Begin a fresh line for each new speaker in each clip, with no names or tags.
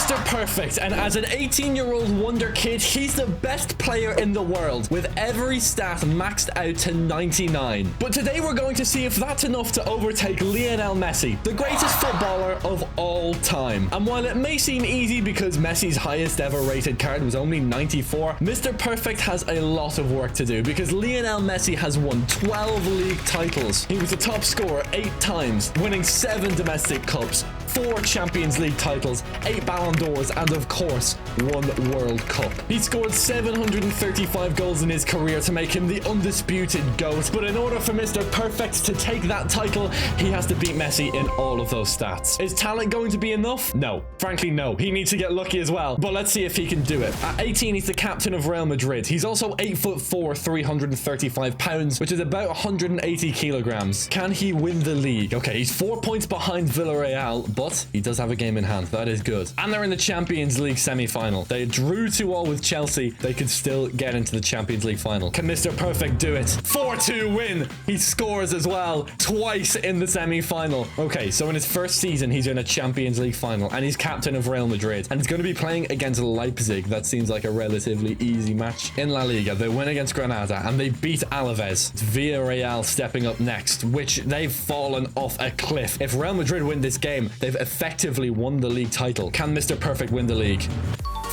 Mr. Perfect, and as an 18-year-old wonder kid, he's the best player in the world, with every stat maxed out to 99. But today we're going to see if that's enough to overtake Lionel Messi, the greatest footballer of all time. And while it may seem easy because Messi's highest ever rated card was only 94, Mr. Perfect has a lot of work to do because Lionel Messi has won 12 league titles. He was the top scorer 8 times, winning 7 domestic cups, 4 Champions League titles, 8 Ballon d'Ors, and of course, 1 World Cup. He scored 735 goals in his career to make him the undisputed GOAT, but in order for Mr. Perfect to take that title, he has to beat Messi in all of those stats. Is talent going to be enough? No. Frankly, no. He needs to get lucky as well, but let's see if he can do it. At 18, he's the captain of Real Madrid. He's also 8'4", 335 pounds, which is about 180 kilograms. Can he win the league? Okay, he's 4 points behind Villarreal, but he does have a game in hand. That is good. And they're in the Champions League semi-final. They drew 2-2 with Chelsea. They could still get into the Champions League final. Can Mr. Perfect do it? 4-2 win. He scores as well, twice in the semi-final. Okay, so in his first season, he's in a Champions League final, and he's captain of Real Madrid. And he's going to be playing against Leipzig. That seems like a relatively easy match. In La Liga, they win against Granada, and they beat Alaves. It's Villarreal stepping up next, which they've fallen off a cliff. If Real Madrid win this game, they've effectively won the league title. Can Mr. Perfect win the league?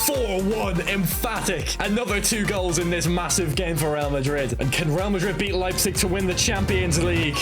4-1, emphatic. Another 2 goals in this massive game for Real Madrid. And can Real Madrid beat Leipzig to win the Champions League?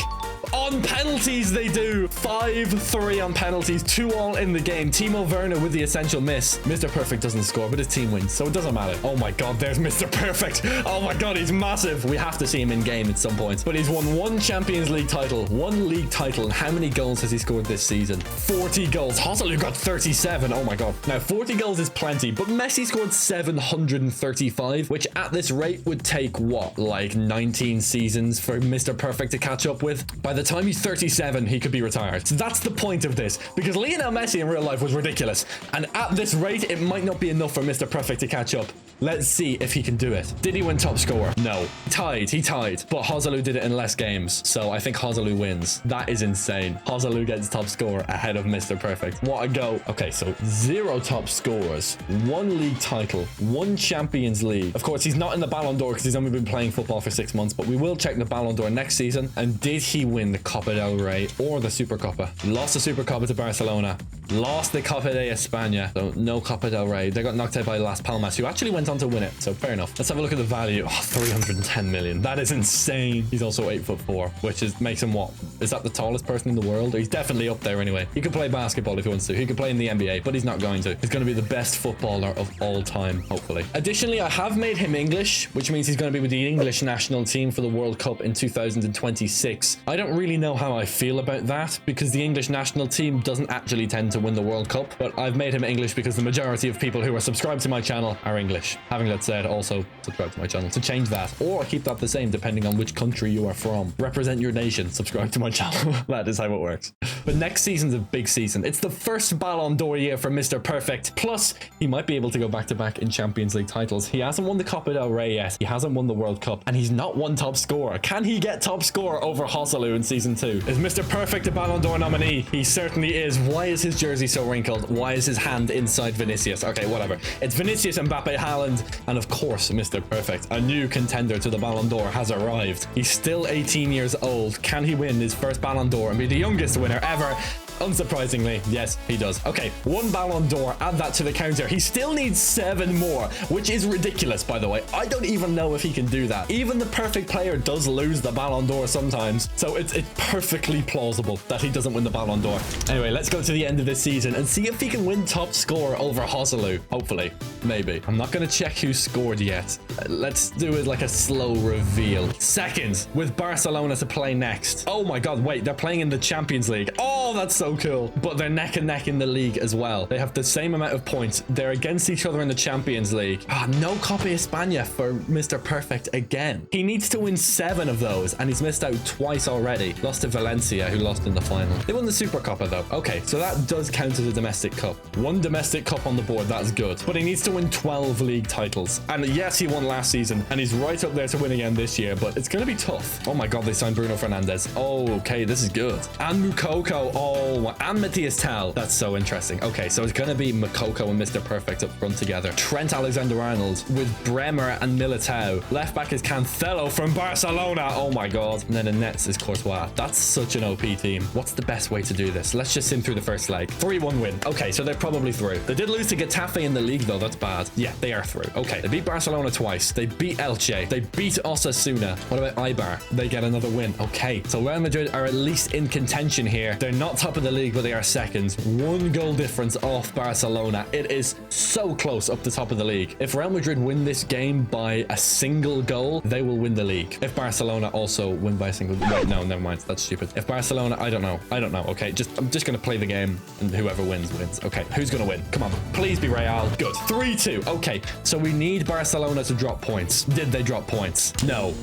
On penalties, they do. 5-3 on penalties, 2-2 in the game. Timo Werner with the essential miss. Mr. Perfect doesn't score, but his team wins, so it doesn't matter. Oh my god, there's Mr. Perfect. Oh my god, he's massive. We have to see him in game at some point. But he's won 1 Champions League title, 1 league title, and how many goals has he scored this season? 40 goals. Joselu got 37. Oh my god. Now, 40 goals is plenty, but Messi scored 735, which at this rate would take, what, like 19 seasons for Mr. Perfect to catch up with? By the time he's 37, he could be retired. So that's the point of this, because Lionel Messi in real life was ridiculous, and at this rate, it might not be enough for Mr. Perfect to catch up. Let's see if he can do it. Did he win top scorer? No. He tied, but Joselu did it in less games, so I think Joselu wins. That is insane. Joselu gets top scorer ahead of Mr. Perfect. What a go. Okay, so 0 top scorers, 1 league title, 1 Champions League. Of course, he's not in the Ballon d'Or because he's only been playing football for 6 months, but we will check the Ballon d'Or next season. And did he win the Copa del Rey or the Supercopa? Lost the Supercopa to Barcelona. Lost the Copa de España. So no Copa del Rey. They got knocked out by Las Palmas, who actually went on to win it. So fair enough. Let's have a look at the value. Oh, 310 million. That is insane. He's also 8'4", which makes him what? Is that the tallest person in the world? He's definitely up there anyway. He could play basketball if he wants to. He could play in the NBA, but he's not going to. He's going to be the best footballer of all time, hopefully. Additionally, I have made him English, which means he's going to be with the English national team for the World Cup in 2026. I don't really know how I feel about that because the English national team doesn't actually tend to win the World Cup, but I've made him English because the majority of people who are subscribed to my channel are English. Having that said, also subscribe to my channel to change that, or keep that the same depending on which country you are from. Represent your nation, subscribe to my channel. That is how it works. But next season's a big season. It's the first Ballon d'Or year for Mr. Perfect. Plus, he might be able to go back-to-back in Champions League titles. He hasn't won the Copa del Rey yet. He hasn't won the World Cup, and he's not won top scorer. Can he get top scorer over Joselu in season 2? Is Mr. Perfect a Ballon d'Or nominee? He certainly is. Why is his jersey so wrinkled? Why is his hand inside Vinicius? Okay, whatever. It's Vinicius, Mbappe, Haaland, and of course, Mr. Perfect. A new contender to the Ballon d'Or has arrived. He's still 18 years old. Can he win his first Ballon d'Or and be the youngest winner ever? Unsurprisingly, yes, he does. Okay, 1 Ballon d'Or, add that to the counter. He still needs 7 more, which is ridiculous, by the way. I don't even know if he can do that. Even the perfect player does lose the Ballon d'Or sometimes, so it's perfectly plausible that he doesn't win the Ballon d'Or. Anyway, let's go to the end of this season and see if he can win top scorer over Joselu. Hopefully. Maybe. I'm not going to check who scored yet. Let's do it like a slow reveal. Second, with Barcelona to play next. Oh my god, wait, they're playing in the Champions League. Oh, that's so cool. But they're neck and neck in the league as well. They have the same amount of points. They're against each other in the Champions League. No Copa España for Mr. Perfect again. He needs to win 7 of those, and he's missed out twice already. Lost to Valencia, who lost in the final. They won the Supercopa though. Okay, so that does count as a domestic cup. 1 domestic cup on the board, that's good. But he needs to win 12 league titles. And yes, he won last season, and he's right up there to win again this year, but it's going to be tough. Oh my god, they signed Bruno Fernandes. Oh, okay, this is good. And Mukoko. Oh Oh my, and Matthias Tal. That's so interesting. Okay, so it's gonna be Moukoko and Mr. Perfect up front together. Trent Alexander-Arnold with Bremer and Militao. Left back is Cancelo from Barcelona. Oh my god. And then in nets is Courtois. That's such an OP team. What's the best way to do this? Let's just sim through the first leg. 3-1 win. Okay, so they're probably through. They did lose to Getafe in the league though. That's bad. Yeah, they are through. Okay, they beat Barcelona twice. They beat Elche. They beat Osasuna. What about Eibar? They get another win. Okay, so Real Madrid are at least in contention here. They're not top of the league, but they are second. 1 goal difference off Barcelona. It is so close up the top of the league. If Real Madrid win this game by a single goal, they will win the league. If Barcelona also win by a single goal, wait, no, never mind. That's stupid. If Barcelona, I don't know. Okay, I'm just gonna play the game, and whoever wins wins. Okay, who's gonna win? Come on, please be Real. Good. 3-2. Okay, so we need Barcelona to drop points. Did they drop points? No,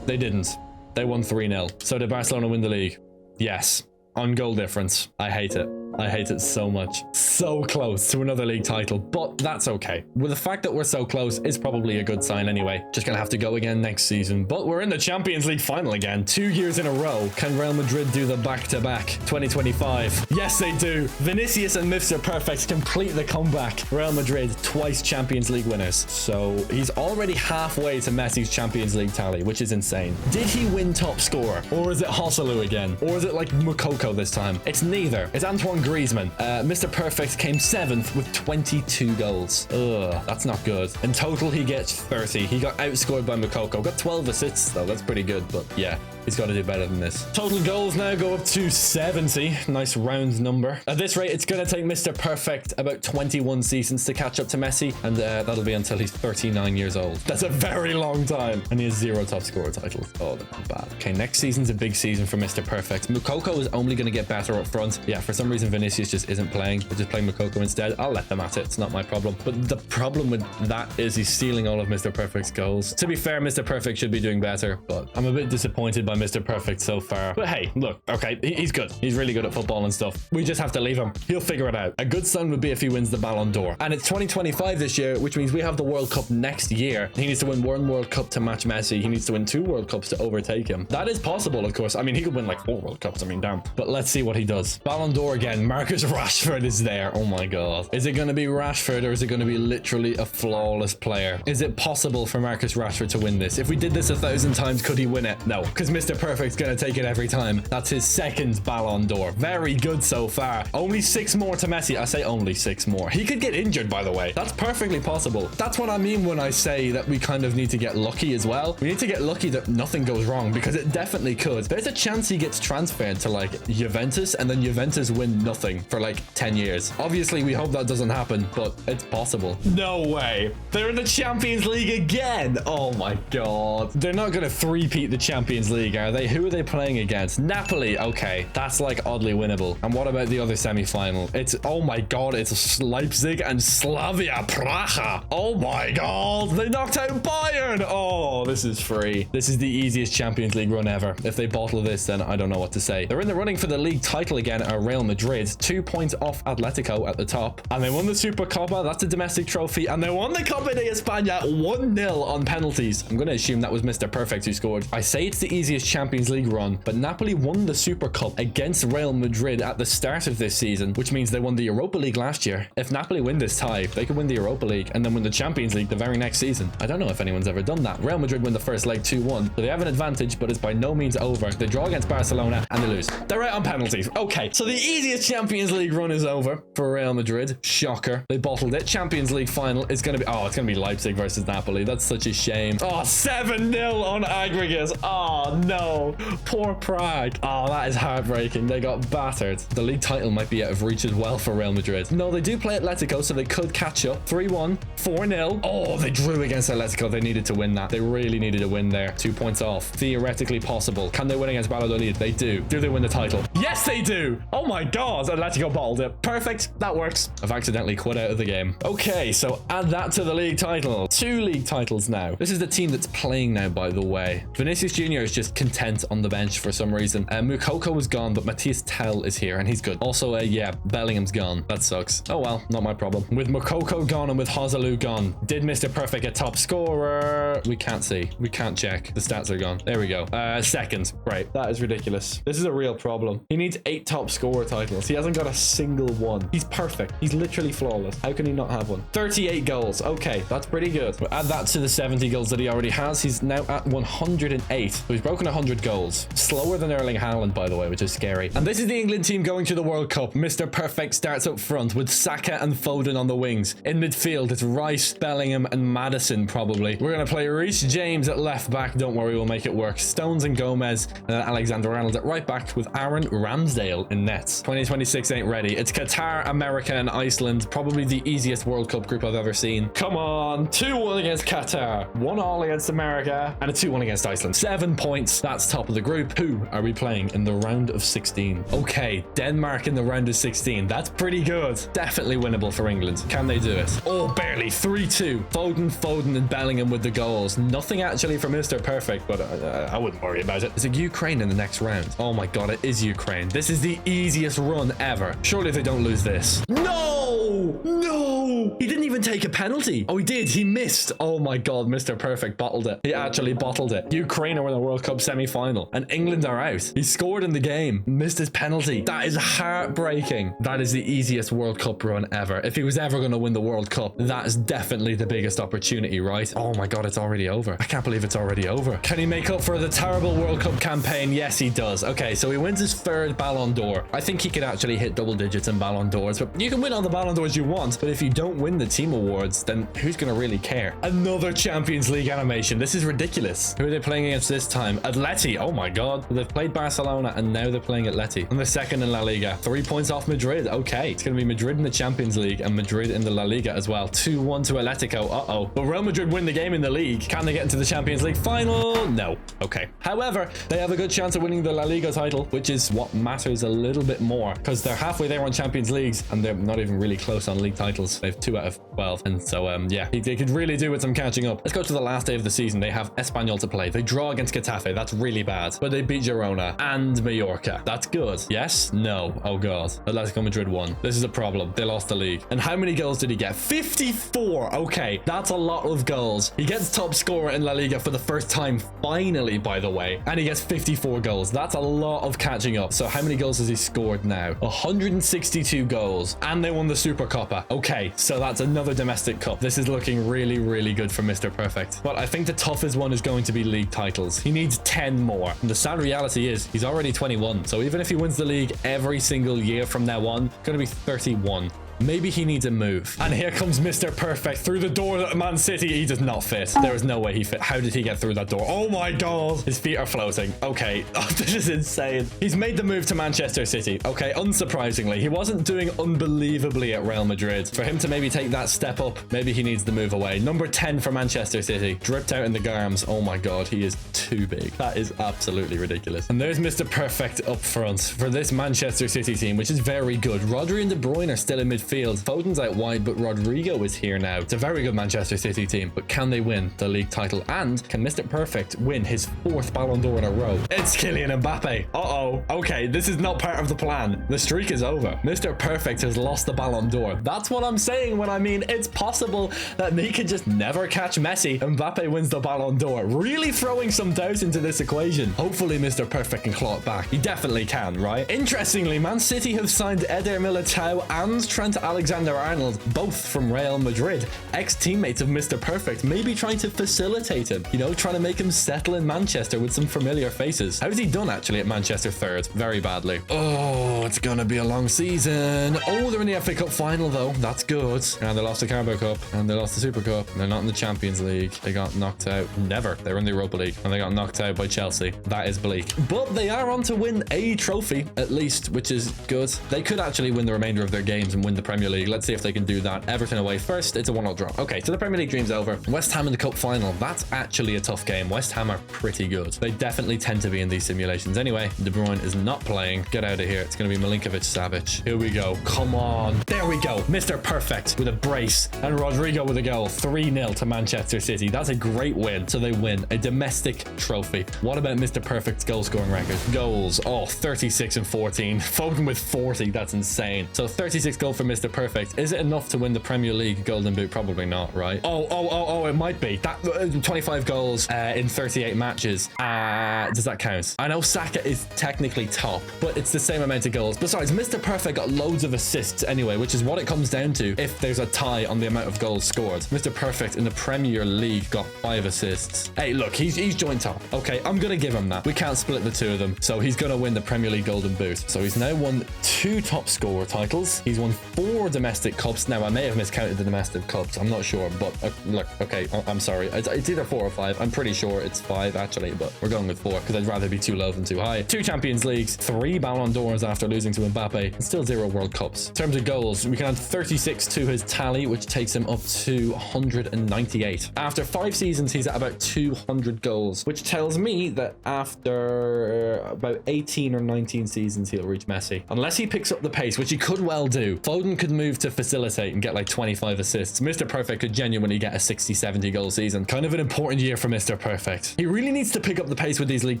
they didn't. They won 3-0. So did Barcelona win the league? Yes. On goal difference. I hate it. I hate it so much. So close to another league title, but that's okay. With the fact that we're so close is probably a good sign anyway. Just gonna have to go again next season, but we're in the Champions League final again. 2 years in a row. Can Real Madrid do the back-to-back 2025? Yes, they do. Vinicius and Mr. Perfect complete the comeback. Real Madrid, twice Champions League winners. So he's already halfway to Messi's Champions League tally, which is insane. Did he win top scorer? Or is it Joselu again? Or is it like Moukoko this time? It's neither. It's Antoine Griezmann. Mr. Perfect came 7th with 22 goals. Ugh, that's not good. In total, he gets 30. He got outscored by Moukoko. Got 12 assists, though. That's pretty good, but yeah. He's got to do better than this. Total goals now go up to 70. Nice round number. At this rate, it's going to take Mr. Perfect about 21 seasons to catch up to Messi, and that'll be until he's 39 years old. That's a very long time. And he has 0 top scorer titles. Oh, that's bad. Okay, next season's a big season for Mr. Perfect. Moukoko is only going to get better up front. Yeah, for some reason, Vinicius just isn't playing. We'll just play Moukoko instead. I'll let them at it. It's not my problem. But the problem with that is he's stealing all of Mr. Perfect's goals. To be fair, Mr. Perfect should be doing better, but I'm a bit disappointed by Mr. Perfect so far. But hey, look, okay, he's good. He's really good at football and stuff. We just have to leave him. He'll figure it out. A good sign would be if he wins the Ballon d'Or. And it's 2025 this year, which means we have the World Cup next year. He needs to win 1 World Cup to match Messi. He needs to win 2 World Cups to overtake him. That is possible, of course. I mean, he could win like 4 World Cups. I mean, damn. But let's see what he does. Ballon d'Or again. Marcus Rashford is there. Oh my God. Is it going to be Rashford or is it going to be literally a flawless player? Is it possible for Marcus Rashford to win this? If we did this 1,000 times, could he win it? No, because Mr. Perfect's going to take it every time. That's his 2nd Ballon d'Or. Very good so far. Only 6 more to Messi. I say only 6 more. He could get injured, by the way. That's perfectly possible. That's what I mean when I say that we kind of need to get lucky as well. We need to get lucky that nothing goes wrong, because it definitely could. There's a chance he gets transferred to like Juventus and then Juventus win nothing for like 10 years. Obviously, we hope that doesn't happen, but it's possible. No way. They're in the Champions League again. Oh my God. They're not going to three-peat the Champions League, are they? Who are they playing against? Napoli. Okay, that's like oddly winnable. And what about the other semi-final? It's, oh my God, it's Leipzig and Slavia Praha. Oh my God, they knocked out Bayern. Oh, this is free. This is the easiest Champions League run ever. If they bottle this, then I don't know what to say. They're in the running for the league title again at Real Madrid. 2 points off Atletico at the top. And they won the Supercopa. That's a domestic trophy. And they won the Copa de España 1-0 on penalties. I'm going to assume that was Mr. Perfect who scored. I say it's the easiest Champions League run, but Napoli won the Super Cup against Real Madrid at the start of this season, which means they won the Europa League last year. If Napoli win this tie, they could win the Europa League and then win the Champions League the very next season. I don't know if anyone's ever done that. Real Madrid win the first leg 2-1, so they have an advantage, but it's by no means over. They draw against Barcelona and they lose. They're out on penalties. Okay, so the easiest Champions League run is over for Real Madrid. Shocker. They bottled it. Champions League final is going to be, oh, it's going to be Leipzig versus Napoli. That's such a shame. Oh, 7-0 on aggregate. Oh, no. Poor Prague. Oh, that is heartbreaking. They got battered. The league title might be out of reach as well for Real Madrid. No, they do play Atletico, so they could catch up. 3-1, 4-0. Oh, they drew against Atletico. They needed to win that. They really needed a win there. 2 points off. Theoretically possible. Can they win against Valladolid? They do. Do they win the title? Yes, they do. Oh my God. Atletico bottled it. Perfect. That works. I've accidentally quit out of the game. Okay, so add that to the league title. 2 league titles now. This is the team that's playing now, by the way. Vinicius Jr. is just content on the bench for some reason. Mukoko is gone, but Matthias Tell is here, and he's good. Also, yeah, Bellingham's gone. That sucks. Oh well, not my problem. With Mukoko gone and with Hosalu gone, did Mr. Perfect get top scorer? We can't see. We can't check. The stats are gone. There we go. Second. Right. That is ridiculous. This is a real problem. He needs 8 top scorer titles. He hasn't got a single one. He's perfect. He's literally flawless. How can he not have one? 38 goals. Okay, that's pretty good. We'll add that to the 70 goals that he already has. He's now at 108. So he's broken 100 goals. Slower than Erling Haaland, by the way, which is scary. And this is the England team going to the World Cup. Mr. Perfect starts up front with Saka and Foden on the wings. In midfield, it's Rice, Bellingham, and Maddison, probably. We're going to play Reece James at left back. Don't worry, we'll make it work. Stones and Gomez, and then Alexander-Arnold at right back with Aaron Ramsdale in nets. 2026 ain't ready. It's Qatar, America, and Iceland. Probably the easiest World Cup group I've ever seen. Come on. 2-1 against Qatar. 1-1 against America. And a 2-1 against Iceland. 7 points. That's top of the group. Who are we playing in the round of 16? Okay, Denmark in the round of 16. That's pretty good. Definitely winnable for England. Can they do it? Oh, barely. 3-2. Foden, and Bellingham with the goals. Nothing actually for Mr. Perfect, but I wouldn't worry about it. Is it Ukraine in the next round? Oh my god, it is Ukraine. This is the easiest run ever. Surely they don't lose this. No! No! He didn't even take a penalty. Oh, he did. He missed. Oh my god, Mr. Perfect bottled it. He actually bottled it. Ukraine are in the World Cup semi-final, and England are out. He scored in the game. Missed his penalty. That is heartbreaking. That is the easiest World Cup run ever. If he was ever going to win the World Cup, that is definitely the biggest opportunity, right? Oh my god, it's already over. I can't believe it's already over. Can he make up for the terrible World Cup campaign? Yes, he does. Okay, so he wins his 3rd Ballon d'Or. I think he could actually hit double digits in Ballon d'Ors, but you can win all the Ballon d'Ors you want, but if you don't win the team awards, then who's going to really care? Another Champions League animation. This is ridiculous. Who are they playing against this time? Atleti. Oh my god. They've played Barcelona and now they're playing Atleti. And they're second in La Liga. 3 points off Madrid. Okay. It's going to be Madrid in the Champions League and Madrid in the La Liga as well. 2-1 to Atletico. Uh-oh. But Real Madrid win the game in the league. Can they get into the Champions League final? No. Okay. However, they have a good chance of winning the La Liga title, which is what matters a little bit more because they're halfway there on Champions Leagues and they're not even really close on league titles. They have 2 out of 12. And so, yeah, they could really do with some catching up. Let's go to the last day of the season. They have Espanyol to play. They draw against Getafe. That's really bad. But they beat Girona and Mallorca. That's good. Yes? No. Oh, God. Atletico Madrid won. This is a problem. They lost the league. And how many goals did he get? 54. Okay. That's a lot of goals. He gets top scorer in La Liga for the first time, finally, by the way. And he gets 54 goals. That's a lot of catching up. So how many goals has he scored now? 162 goals. And they won the Super Copa. Okay. So that's another domestic cup. This is looking really, really good for Mr. Perfect. But I think the toughest one is going to be league titles. He needs 10 more. And the sad reality is he's already 21. So even if he wins the league every single year from now on, going to be 31. Maybe he needs a move. And here comes Mr. Perfect through the door at Man City. He does not fit. There is no way he fit. How did he get through that door? Oh my god. His feet are floating. Okay. Oh, this is insane. He's made the move to Manchester City. Okay. Unsurprisingly, he wasn't doing unbelievably at Real Madrid. For him to maybe take that step up, maybe he needs the move away. Number 10 for Manchester City. Dripped out in the garms. Oh my god. He is too big. That is absolutely ridiculous. And there's Mr. Perfect up front for this Manchester City team, which is very good. Rodri and De Bruyne are still in midfield. Foden's out wide, but Rodrigo is here now. It's a very good Manchester City team, but can they win the league title? And can Mr. Perfect win his 4th Ballon d'Or in a row? It's Kylian Mbappe. Uh-oh. Okay, this is not part of the plan. The streak is over. Mr. Perfect has lost the Ballon d'Or. That's what I'm saying when I mean it's possible that he could just never catch Messi. Mbappe wins the Ballon d'Or. Really throwing some doubt into this equation. Hopefully Mr. Perfect can claw it back. He definitely can, right? Interestingly, Man City have signed Eder Militao and Trent Alexander-Arnold, both from Real Madrid, ex-teammates of Mr. Perfect, maybe trying to facilitate him, you know, trying to make him settle in Manchester with some familiar faces. How's he done actually at Manchester 3rd? Very badly. Oh, it's gonna be a long season. Oh, they're in the FA Cup final though. That's good. And they lost the Carabao Cup, and they lost the Super Cup, and they're not in the Champions League. They got knocked out. Never. They were in the Europa League, and they got knocked out by Chelsea. That is bleak. But they are on to win a trophy, at least, which is good. They could actually win the remainder of their games and win the Premier League. Let's see if they can do that. Everton away first. It's a 1-0 draw. Okay, so the Premier League dream's over. West Ham in the cup final. That's actually a tough game. West Ham are pretty good. They definitely tend to be in these simulations. Anyway, De Bruyne is not playing. Get out of here. It's going to be Milinkovic-Savic. Here we go. Come on. There we go. Mr. Perfect with a brace and Rodrigo with a goal. 3-0 to Manchester City. That's a great win. So they win a domestic trophy. What about Mr. Perfect's goal scoring record? Goals. Oh, 36 and 14. Foden with 40. That's insane. So 36 goals for Mr. Perfect. Is it enough to win the Premier League Golden Boot? Probably not, right? Oh, it might be. That 25 goals in 38 matches. Does that count? I know Saka is technically top, but it's the same amount of goals. Besides, Mr. Perfect got loads of assists anyway, which is what it comes down to if there's a tie on the amount of goals scored. Mr. Perfect in the Premier League got 5 assists. Hey, look, he's joint top. Okay, I'm gonna give him that. We can't split the two of them, so he's gonna win the Premier League Golden Boot. So he's now won 2 top scorer titles. He's won 4 domestic cups. Now, I may have miscounted the domestic cups. I'm not sure, but look, okay, I'm sorry. It's either 4 or 5. I'm pretty sure it's 5 actually, but we're going with 4 because I'd rather be too low than too high. 2 Champions Leagues, 3 Ballon d'Ors after losing to Mbappe, and still 0 World Cups. In terms of goals, we can add 36 to his tally, which takes him up to 198. After 5 seasons, he's at about 200 goals, which tells me that after about 18 or 19 seasons, he'll reach Messi. Unless he picks up the pace, which he could well do. Foden could move to facilitate and get like 25 assists. Mr. Perfect could genuinely get a 60-70 goal season. Kind of an important year for Mr. Perfect. He really needs to pick up the pace with these league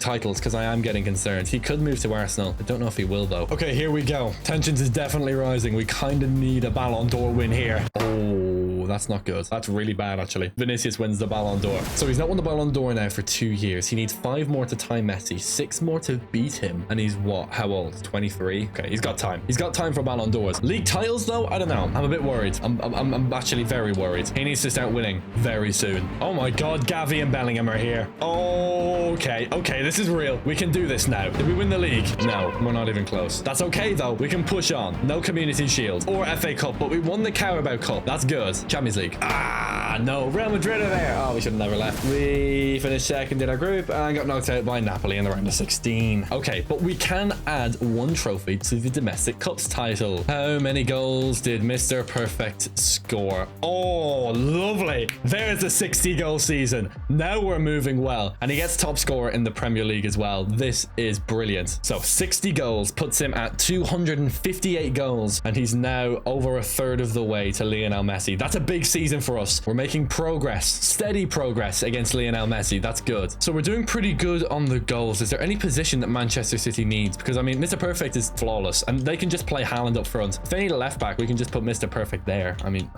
titles because I am getting concerned. He could move to Arsenal. I don't know if he will though. Okay, here we go. Tensions is definitely rising. We kind of need a Ballon d'Or win here. Oh, that's not good. That's really bad actually. Vinicius wins the Ballon d'Or. So he's not won the Ballon d'Or now for 2 years. He needs 5 more to tie Messi, 6 more to beat him. And he's what? How old? 23? Okay, he's got time. He's got time for Ballon d'Ors. League titles though? I don't know. I'm a bit worried. I'm actually very worried. He needs to start winning very soon. Oh my God, Gavi and Bellingham are here. Okay, this is real. We can do this now. Did we win the league? No, we're not even close. That's okay though. We can push on. No Community Shield or FA Cup, but we won the Carabao Cup. That's good. Champions League. No. Real Madrid are there. Oh, we should have never left. We finished second in our group and got knocked out by Napoli in the round of 16. Okay, but we can add 1 trophy to the domestic cups title. How many goals did Mr. Perfect score? Oh, lovely. There's a 60 goal season. Now we're moving well. And he gets top scorer in the Premier League as well. This is brilliant. So 60 goals puts him at 258 goals. And he's now over a third of the way to Lionel Messi. That's a big season for us. We're making progress, steady progress against Lionel Messi. That's good. So we're doing pretty good on the goals. Is there any position that Manchester City needs? Because I mean, Mr. Perfect is flawless and they can just play Haaland up front. If they need a left back, we can just put Mr. Perfect there. I mean,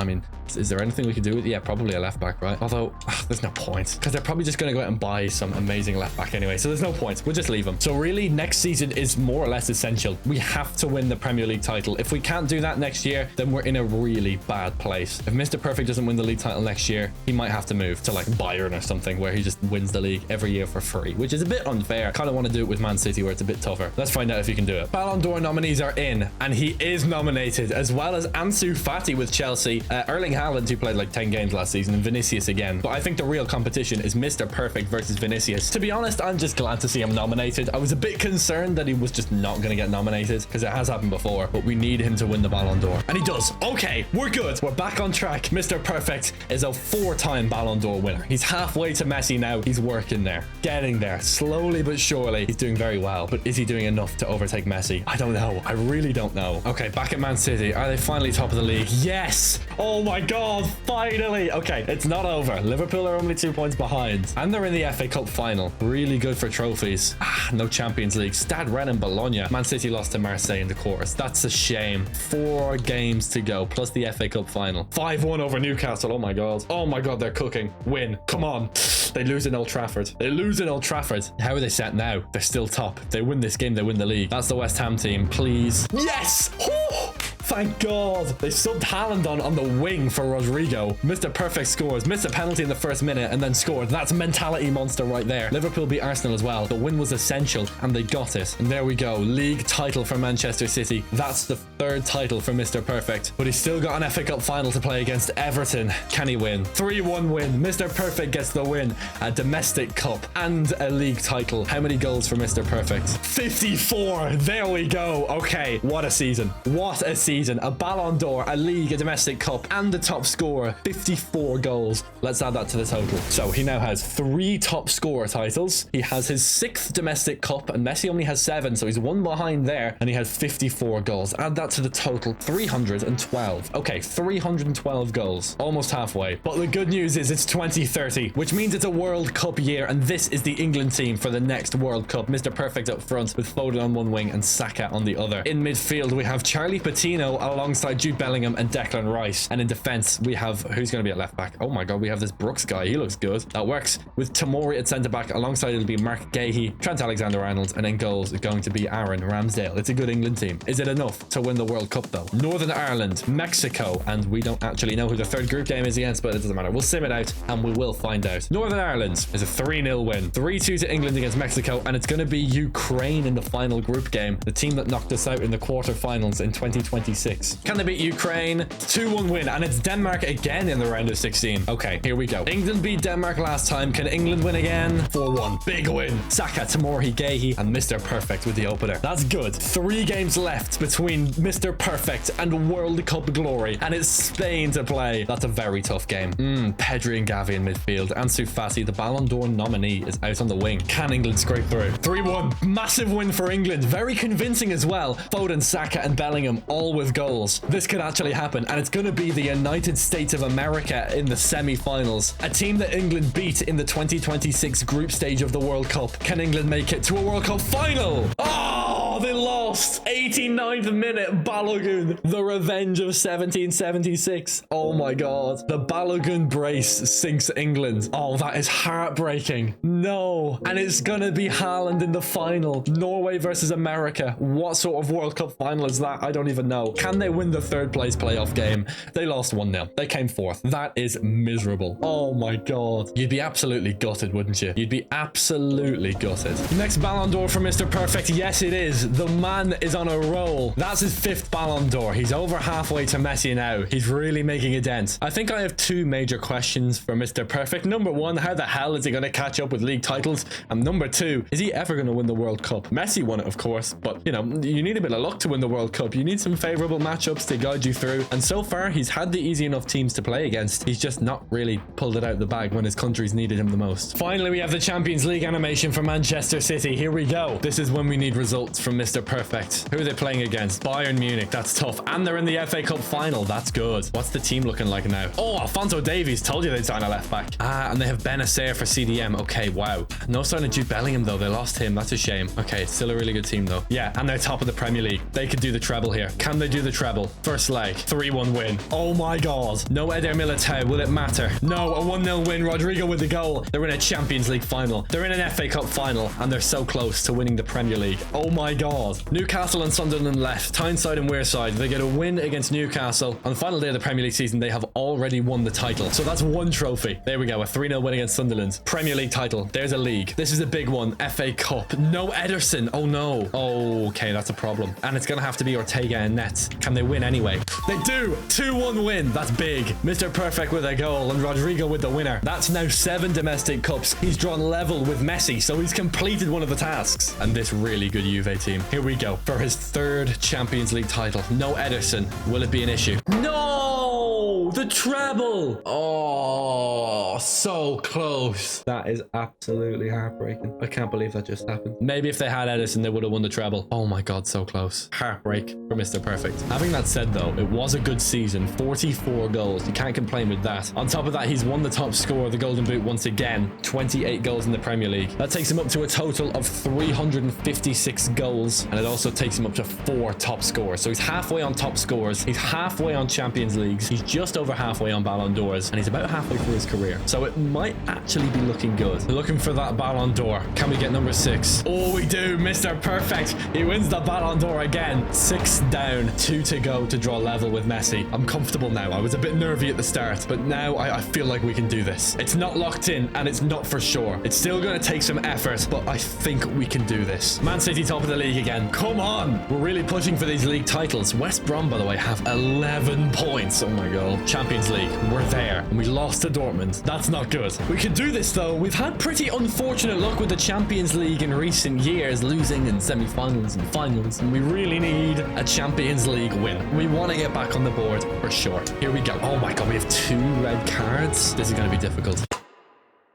is there anything we can do with it? Yeah, probably a left back, right? Although there's no point because they're probably just going to go out and buy some amazing left back anyway. So there's no point. We'll just leave him. So really next season is more or less essential. We have to win the Premier League title. If we can't do that next year, then we're in a really bad place. If Mr. Perfect doesn't win the league title next year, he might have to move to like Bayern or something where he just wins the league every year for free, which is a bit unfair. I kind of want to do it with Man City where it's a bit tougher. Let's find out if he can do it. Ballon d'Or nominees are in and he is nominated, as well as Ansu Fati with Chelsea, Erling Haaland, who played like 10 games last season, and Vinicius again. But I think the real competition is Mr. Perfect versus Vinicius. To be honest, I'm just glad to see him nominated. I was a bit concerned that he was just not going to get nominated because it has happened before, but we need him to win the Ballon d'Or. And he does. Okay, we're good. We're back on track. Mr. Perfect is a 4-time Ballon d'Or winner. He's halfway to Messi now. He's working there, getting there slowly but surely. He's doing very well, but is he doing enough to overtake Messi? I don't know. I really don't know. Okay, back at Man City. Are they finally top of the league? Yes. Oh my God, finally. Okay, it's not over. Liverpool are only 2 points behind and they're in the FA Cup final. Really good for trophies. No Champions League. Stade Rennes and Bologna. Man City lost to Marseille in the quarters. That's a shame. 4 games to go plus the FA Cup final. 5-1 over Newcastle. Oh my God. Oh my God, they're cooking. Win. Come on. They lose in Old Trafford. They lose in Old Trafford. How are they set now? They're still top. If they win this game, they win the league. That's the West Ham team. Please. Yes! Oh! Thank God. They subbed Haaland on the wing for Rodrigo. Mr. Perfect scores. Missed a penalty in the first minute and then scored. That's mentality monster right there. Liverpool beat Arsenal as well. The win was essential and they got it. And there we go. League title for Manchester City. That's the 3rd title for Mr. Perfect. But he's still got an FA Cup final to play against Everton. Can he win? 3-1 win. Mr. Perfect gets the win. A domestic cup and a league title. How many goals for Mr. Perfect? 54. There we go. Okay. What a season. What a season. season, a Ballon d'Or, a league, a domestic cup, and the top scorer, 54 goals. Let's add that to the total. So he now has 3 top scorer titles. He has his 6th domestic cup, and Messi only has 7, so he's 1 behind there, and he has 54 goals. Add that to the total, 312. Okay, 312 goals, almost halfway. But the good news is it's 2030, which means it's a World Cup year, and this is the England team for the next World Cup. Mr. Perfect up front with Foden on one wing and Saka on the other. In midfield, we have Charlie Patino alongside Jude Bellingham and Declan Rice. And in defense, we have, who's going to be at left back? Oh my god, we have this Brooks guy. He looks good. That works. With Tomori at centre back, alongside it'll be Mark Gahey, Trent Alexander-Arnold, and in goals is going to be Aaron Ramsdale. It's a good England team. Is it enough to win the World Cup though? Northern Ireland, Mexico, and we don't actually know who the third group game is against, but it doesn't matter. We'll sim it out and we will find out. Northern Ireland is a 3-0 win. 3-2 to England against Mexico, and it's going to be Ukraine in the final group game, the team that knocked us out in the quarterfinals in 2026. Can they beat Ukraine? 2-1 win, and it's Denmark again in the round of 16. Okay, here we go. England beat Denmark last time. Can England win again? 4-1. Big win. Saka, Tomori, Gahey, and Mr. Perfect with the opener. That's good. 3 games left between Mr. Perfect and World Cup glory, and it's Spain to play. That's a very tough game. Pedri and Gavi in midfield. Ansu Fati, the Ballon d'Or nominee, is out on the wing. Can England scrape through? 3-1. Massive win for England. Very convincing as well. Foden, Saka, and Bellingham all with goals. This could actually happen, and it's going to be the United States of America in the semi-finals. A team that England beat in the 2026 group stage of the World Cup. Can England make it to a World Cup final? Oh, they lost. 89th minute, Balogun. The revenge of 1776. Oh my god. The Balogun brace sinks England. Oh, that is heartbreaking. No. And it's gonna be Haaland in the final. Norway versus America. What sort of World Cup final is that? I don't even know. Can they win the third place playoff game? They lost 1-0. They came 4th. That is miserable. Oh my god. You'd be absolutely gutted, wouldn't you? You'd be absolutely gutted. Next Ballon d'Or for Mr. Perfect. Yes, it is. The man is on a roll. That's his 5th Ballon d'Or. He's over halfway to Messi now. He's really making a dent. I think I have 2 major questions for Mr. Perfect. Number 1, how the hell is he going to catch up with league titles? And number 2, is he ever going to win the World Cup? Messi won it, of course, but you know, you need a bit of luck to win the World Cup. You need some favorable matchups to guide you through. And so far, he's had the easy enough teams to play against. He's just not really pulled it out of the bag when his countries needed him the most. Finally, we have the Champions League animation for Manchester City. Here we go. This is when we need results from Mr. Perfect. Who are they playing against? Bayern Munich. That's tough. And they're in the FA Cup final. That's good. What's the team looking like now? Oh, Alphonso Davies. Told you they'd sign a left back. And they have Benacer for CDM. Okay, wow. No sign of Jude Bellingham though. They lost him. That's a shame. Okay, it's still a really good team though. Yeah, and they're top of the Premier League. They could do the treble here. Can they do the treble? First leg. 3-1 win. Oh my god. No Eder Militao. Will it matter? No, a 1-0 win. Rodrigo with the goal. They're in a Champions League final. They're in an FA Cup final, and they're so close to winning the Premier League. Oh my god. Newcastle and Sunderland left. Tyneside and Wearside. They get a win against Newcastle. On the final day of the Premier League season, they have already won the title. So that's 1 trophy. There we go. A 3-0 win against Sunderland. Premier League title. There's a league. This is a big one. FA Cup. No Ederson. Oh no. Oh, okay, that's a problem. And it's going to have to be Ortega and Nets. Can they win anyway? They do. 2-1 win. That's big. Mr. Perfect with a goal and Rodrigo with the winner. That's now 7 domestic cups. He's drawn level with Messi, so he's completed one of the tasks. And this really good Juve team. Here we go. For his 3rd Champions League title. No Ederson. Will it be an issue? No! The treble! Oh, so close. That is absolutely heartbreaking. I can't believe that just happened. Maybe if they had Ederson, they would have won the treble. Oh my god, so close. Heartbreak for Mr. Perfect. Having that said though, it was a good season. 44 goals. You can't complain with that. On top of that, he's won the top score of the Golden Boot once again. 28 goals in the Premier League. That takes him up to a total of 356 goals. And it also takes him up to 4 top scores. So he's halfway on top scores. He's halfway on Champions Leagues. He's just over halfway on Ballon d'Ors. And he's about halfway through his career. So it might actually be looking good. Looking for that Ballon d'Or. Can we get number 6? Oh, we do. Mr. Perfect. He wins the Ballon d'Or again. 6 down. 2 to go to draw level with Messi. I'm comfortable now. I was a bit nervy at the start, but now I feel like we can do this. It's not locked in and it's not for sure. It's still going to take some effort, but I think we can do this. Man City top of the league again. Come on. We're really pushing for these league titles. West Brom, by the way, have 11 points. Oh my god. Champions Champions League. We're there. And we lost to Dortmund. That's not good. We can do this, though. We've had pretty unfortunate luck with the Champions League in recent years, losing in semi-finals and finals. And we really need a Champions League win. We want to get back on the board for sure. Here we go. Oh my God, we have 2 red cards. This is going to be difficult.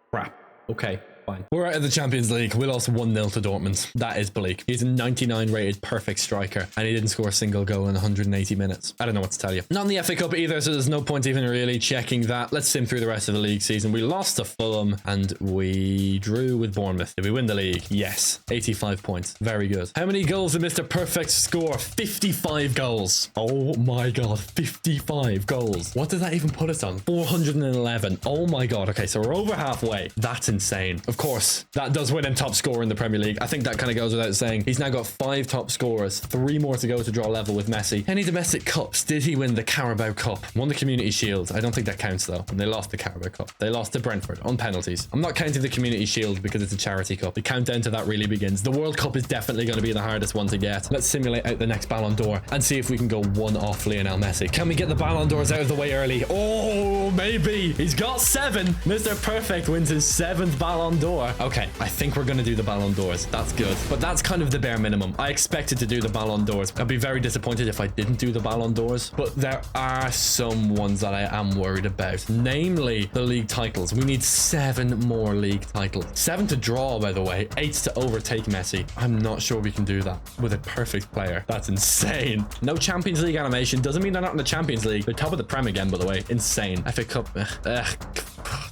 Crap. Okay. Fine. We're out of the Champions League. We lost 1-0 to Dortmund. That is bleak. He's a 99 rated perfect striker and he didn't score a single goal in 180 minutes. I don't know what to tell you. Not in the FA Cup either, so there's no point even really checking that. Let's sim through the rest of the league season. We lost to Fulham and we drew with Bournemouth. Did we win the league? Yes. 85 points. Very good. How many goals did Mr. Perfect score? 55 goals. Oh my God. 55 goals. What does that even put us on? 411. Oh my God. Okay, so we're over halfway. That's insane. Of course, that does win him top scorer in the Premier League. I think that kind of goes without saying. He's now got 5 top scorers, 3 more to go to draw level with Messi. Any domestic cups? Did he win the Carabao Cup? Won the Community Shield. I don't think that counts though. And they lost the Carabao Cup. They lost to Brentford on penalties. I'm not counting the Community Shield because it's a charity cup. The countdown to that really begins. The World Cup is definitely going to be the hardest one to get. Let's simulate out the next Ballon d'Or and see if we can go one off Lionel Messi. Can we get the Ballon d'Ors out of the way early? Oh, maybe. He's got 7. Mr. Perfect wins his 7th Ballon d'Or. Okay, I think we're going to do the Ballon d'Ors. That's good. But that's kind of the bare minimum. I expected to do the Ballon d'Ors. I'd be very disappointed if I didn't do the Ballon d'Ors. But there are some ones that I am worried about. Namely, the league titles. We need 7 more league titles. 7 to draw, by the way. 8 to overtake Messi. I'm not sure we can do that with a perfect player. That's insane. No Champions League animation. Doesn't mean they're not in the Champions League. They're top of the Prem again, by the way. Insane. FA Cup.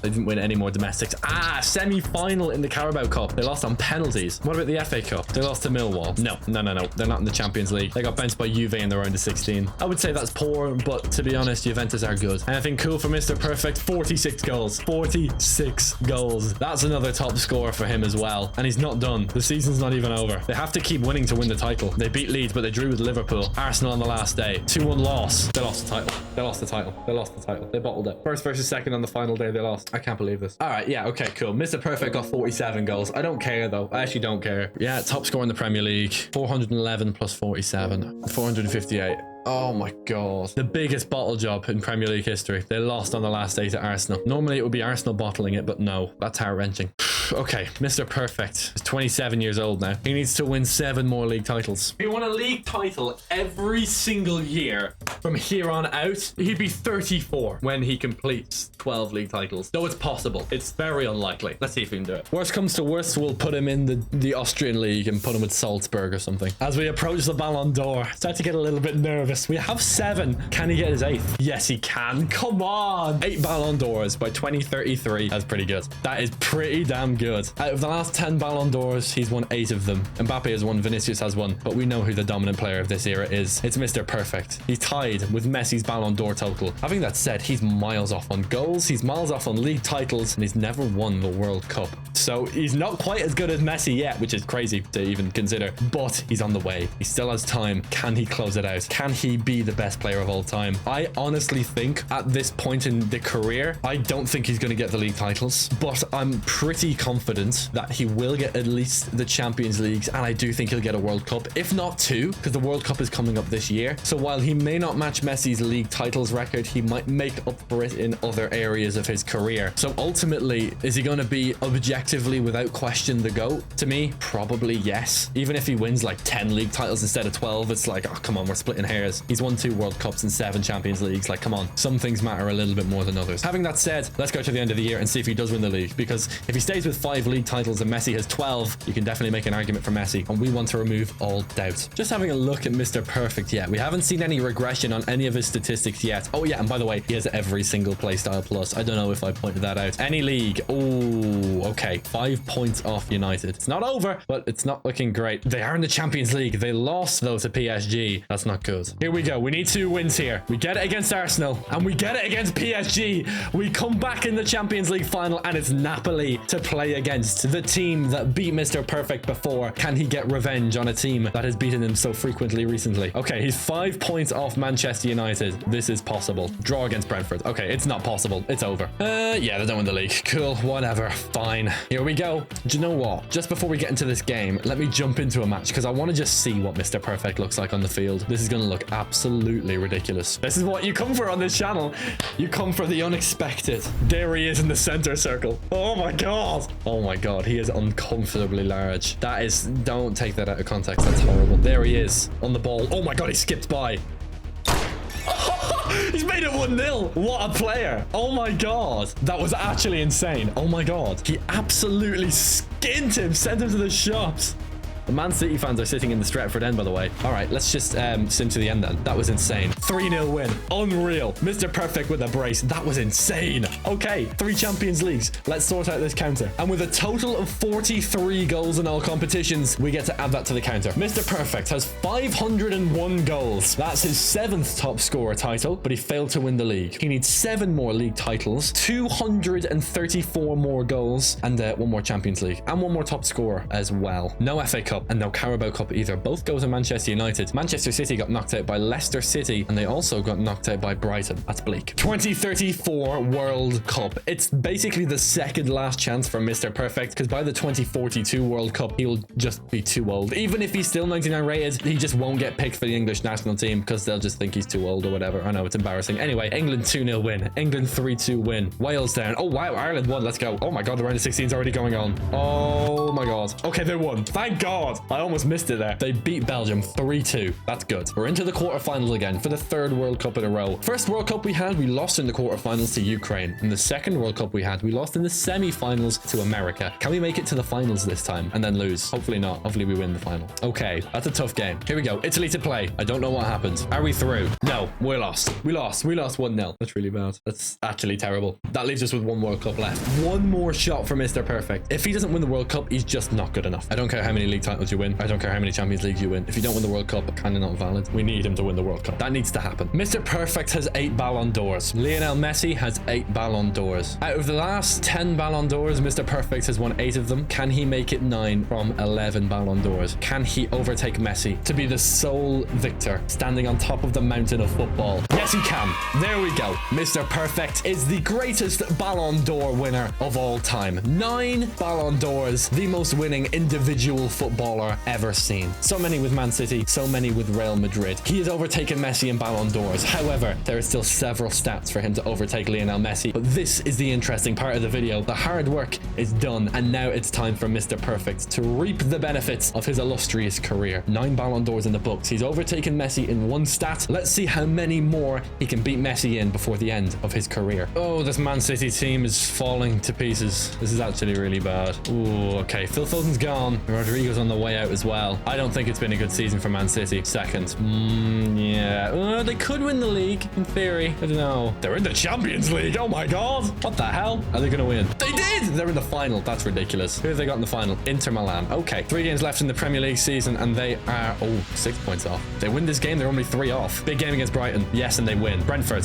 They didn't win any more domestics. Semi-final in the Carabao Cup. They lost on penalties. What about the FA Cup? They lost to Millwall. No. They're not in the Champions League. They got bounced by Juve in the round of 16. I would say that's poor, but to be honest, Juventus are good. Anything cool for Mr. Perfect? 46 goals. 46 goals. That's another top score for him as well. And he's not done. The season's not even over. They have to keep winning to win the title. They beat Leeds, but they drew with Liverpool. Arsenal on the last day. 2-1 loss. They lost the title. They lost the title. They lost the title. They bottled it. First versus second on the final day they lost. I can't believe this. All right, yeah, okay, cool. Mr. Perfect got 47 goals. I don't care though. I actually don't care. Yeah, top score in the Premier League. 411 plus 47. 458. Oh my God. The biggest bottle job in Premier League history. They lost on the last day to Arsenal. Normally it would be Arsenal bottling it, but no. That's heart-wrenching. Okay, Mr. Perfect is 27 years old now. He needs to win 7 more league titles. If he won a league title every single year from here on out, he'd be 34 when he completes 12 league titles. Though it's possible. It's very unlikely. Let's see if we can do it. Worst comes to worst, we'll put him in the Austrian league and put him with Salzburg or something. As we approach the Ballon d'Or, start to get a little bit nervous. We have 7. Can he get his 8th? Yes, he can. Come on. 8 Ballon d'Ors by 2033. That's pretty good. That is pretty damn good. Out of the last 10 Ballon d'Ors, he's won 8 of them. Mbappe has won, Vinicius has won, but we know who the dominant player of this era is. It's Mr. Perfect. He's tied with Messi's Ballon d'Or total. Having that said, he's miles off on goals, he's miles off on league titles, and he's never won the World Cup. So he's not quite as good as Messi yet, which is crazy to even consider, but he's on the way. He still has time. Can he close it out? Can he be the best player of all time? I honestly think at this point in the career, I don't think he's going to get the league titles, but I'm pretty confident that he will get at least the Champions Leagues, and I do think he'll get a World Cup, if not 2, because the World Cup is coming up this year. So while he may not match Messi's league titles record, he might make up for it in other areas of his career. So ultimately, is he going to be objectively without question the GOAT? To me, probably yes. Even if he wins like 10 league titles instead of 12, it's like, oh, come on, we're splitting hairs. He's won 2 World Cups and 7 Champions Leagues. Like, come on. Some things matter a little bit more than others. Having that said, let's go to the end of the year and see if he does win the league, because if he stays with 5 league titles and Messi has 12, you can definitely make an argument for Messi, and we want to remove all doubt. Just having a look at Mr. Perfect yet. We haven't seen any regression on any of his statistics yet. Oh yeah, and by the way, he has every single playstyle plus. I don't know if I pointed that out. Any league. Oh, okay. 5 points off United. It's not over, but it's not looking great. They are in the Champions League. They lost though to PSG. That's not good. Here we go. We need 2 wins here. We get it against Arsenal and we get it against PSG. We come back in the Champions League final and it's Napoli to play against, the team that beat Mr. Perfect before. Can he get revenge on a team that has beaten him so frequently recently? Okay, he's 5 points off Manchester United. This is possible. Draw against Brentford. Okay, it's not possible. It's over. Yeah, they don't win the league. Cool, whatever. Fine. Here we go. Do you know what? Just before we get into this game, let me jump into a match because I want to just see what Mr. Perfect looks like on the field. This is going to look absolutely ridiculous. This is what you come for on this channel. You come for the unexpected. There he is in the center circle. Oh my god. Oh my god. He is uncomfortably large. That is, don't take that out of context. That's horrible. There he is on the ball. Oh my god, he skipped by. He's made it 1-0. What a player. Oh my god. That was actually insane. Oh my god. He absolutely skinned him, sent him to the shops. The Man City fans are sitting in the Stretford end, by the way. All right, let's just sim to the end then. That was insane. 3-0 win. Unreal. Mr. Perfect with a brace. That was insane. Okay, 3 Champions Leagues. Let's sort out this counter. And with a total of 43 goals in all competitions, we get to add that to the counter. Mr. Perfect has 501 goals. That's his 7th top scorer title, but he failed to win the league. He needs 7 more league titles, 234 more goals, and 1 more Champions League, and 1 more top scorer as well. No FA Cup and no Carabao Cup either. Both go to Manchester United. Manchester City got knocked out by Leicester City, and they also got knocked out by Brighton. That's bleak. 2034 World Cup. It's basically the second last chance for Mr. Perfect, because by the 2042 World Cup, he'll just be too old. Even if he's still 99 rated, he just won't get picked for the English national team because they'll just think he's too old or whatever. I know, it's embarrassing. Anyway, England 2-0 win. England 3-2 win. Wales down. Oh wow, Ireland won. Let's go. Oh my god, the round of 16 is already going on. Oh my god. Okay, they won. Thank god. I almost missed it there. They beat Belgium 3-2. That's good. We're into the quarterfinals again for the 3rd World Cup in a row. First World Cup we had, we lost in the quarterfinals to Ukraine. In the 2nd World Cup we had, we lost in the semi-finals to America. Can we make it to the finals this time and then lose? Hopefully not. Hopefully we win the final. Okay, that's a tough game. Here we go. Italy to play. I don't know what happened. Are we through? No, we lost. We lost 1-0. That's really bad. That's actually terrible. That leaves us with 1 World Cup left. 1 more shot for Mr. Perfect. If he doesn't win the World Cup, he's just not good enough. I don't care how many league titles you win. I don't care how many Champions Leagues you win. If you don't win the World Cup, kind of not valid. We need him to win the World Cup. That needs to happen. Mr. Perfect has 8 Ballon d'Ors. Lionel Messi has 8 Ballon d'Ors. Out of the last 10 Ballon d'Ors, Mr. Perfect has won 8 of them. Can he make it 9 from 11 Ballon d'Ors? Can he overtake Messi to be the sole victor standing on top of the mountain of football? Yes, he can. There we go. Mr. Perfect is the greatest Ballon d'Or winner of all time. 9 Ballon d'Ors, the most winning individual footballer ever seen. So many with Man City, so many with Real Madrid. He has overtaken Messi in Ballon d'Ors. However, there are still several stats for him to overtake Lionel Messi. But this is the interesting part of the video. The hard work is done, and now it's time for Mr. Perfect to reap the benefits of his illustrious career. 9 Ballon d'Ors in the books. He's overtaken Messi in 1 stat. Let's see how many more he can beat Messi in before the end of his career. Oh, this Man City team is falling to pieces. This is actually really bad. Ooh, okay. Phil Foden's gone. Rodrigo's on the way out as well. I don't think it's been a good season for Man City. 2nd. Yeah. They could win the league, in theory. I don't know. They're in the Champions League. Oh my god. What the hell? Are they going to win? They did! They're in the final. That's ridiculous. Who have they got in the final? Inter Milan. Okay. 3 games left in the Premier League season, and they are, 6 points off. They win this game, they're only 3 off. Big game against Brighton. Yes, and they win. Brentford.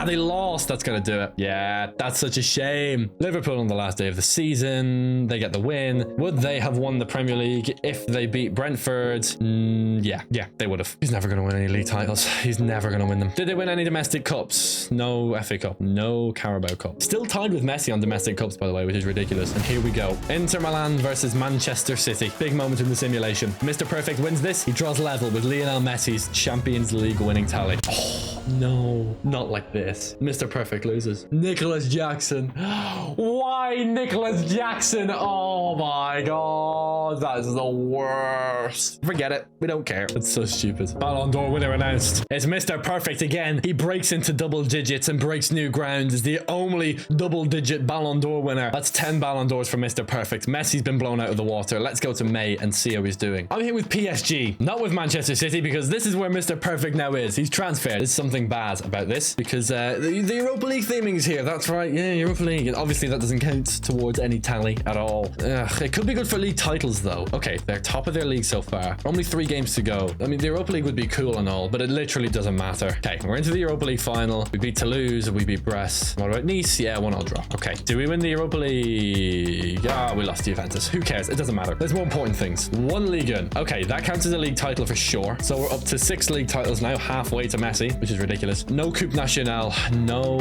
They lost. That's going to do it. Yeah, that's such a shame. Liverpool on the last day of the season. They get the win. Would they have won the Premier League if they beat Brentford? Yeah, they would have. He's never going to win any league titles. He's never going to win them. Did they win any domestic cups? No FA Cup. No Carabao Cup. Still tied with Messi on domestic cups, by the way, which is ridiculous. And here we go. Inter Milan versus Manchester City. Big moment in the simulation. Mr. Perfect wins this. He draws level with Lionel Messi's Champions League winning tally. Oh, no. Not like this. Mr. Perfect loses. Nicholas Jackson. Why Nicholas Jackson? Oh my god. That is the worst. Forget it. We don't care. It's so stupid. Ballon d'Or winner announced. It's Mr. Perfect again. He breaks into double digits and breaks new ground. Is the only double-digit Ballon d'Or winner. That's 10 Ballon d'Ors for Mr. Perfect. Messi's been blown out of the water. Let's go to May and see how he's doing. I'm here with PSG, not with Manchester City, because this is where Mr. Perfect now is. He's transferred. There's something bad about this, because the Europa League theming is here. That's right. Yeah, Europa League. And obviously that doesn't count towards any tally at all. It could be good for league titles, though. Okay, they're top of their league so far. Only 3 games to go. I mean, the Europa League would be cool and all, but it literally doesn't matter. Okay, we're into the Europa League final. We beat Toulouse, we beat Brest. What about Nice? Yeah, 1-1 draw. Okay, do we win the Europa League? Ah, we lost to Juventus. Who cares? It doesn't matter. There's more important things. 1 Ligue 1. Okay, that counts as a league title for sure. So we're up to 6 league titles now, halfway to Messi, which is ridiculous. No Coupe Nationale. No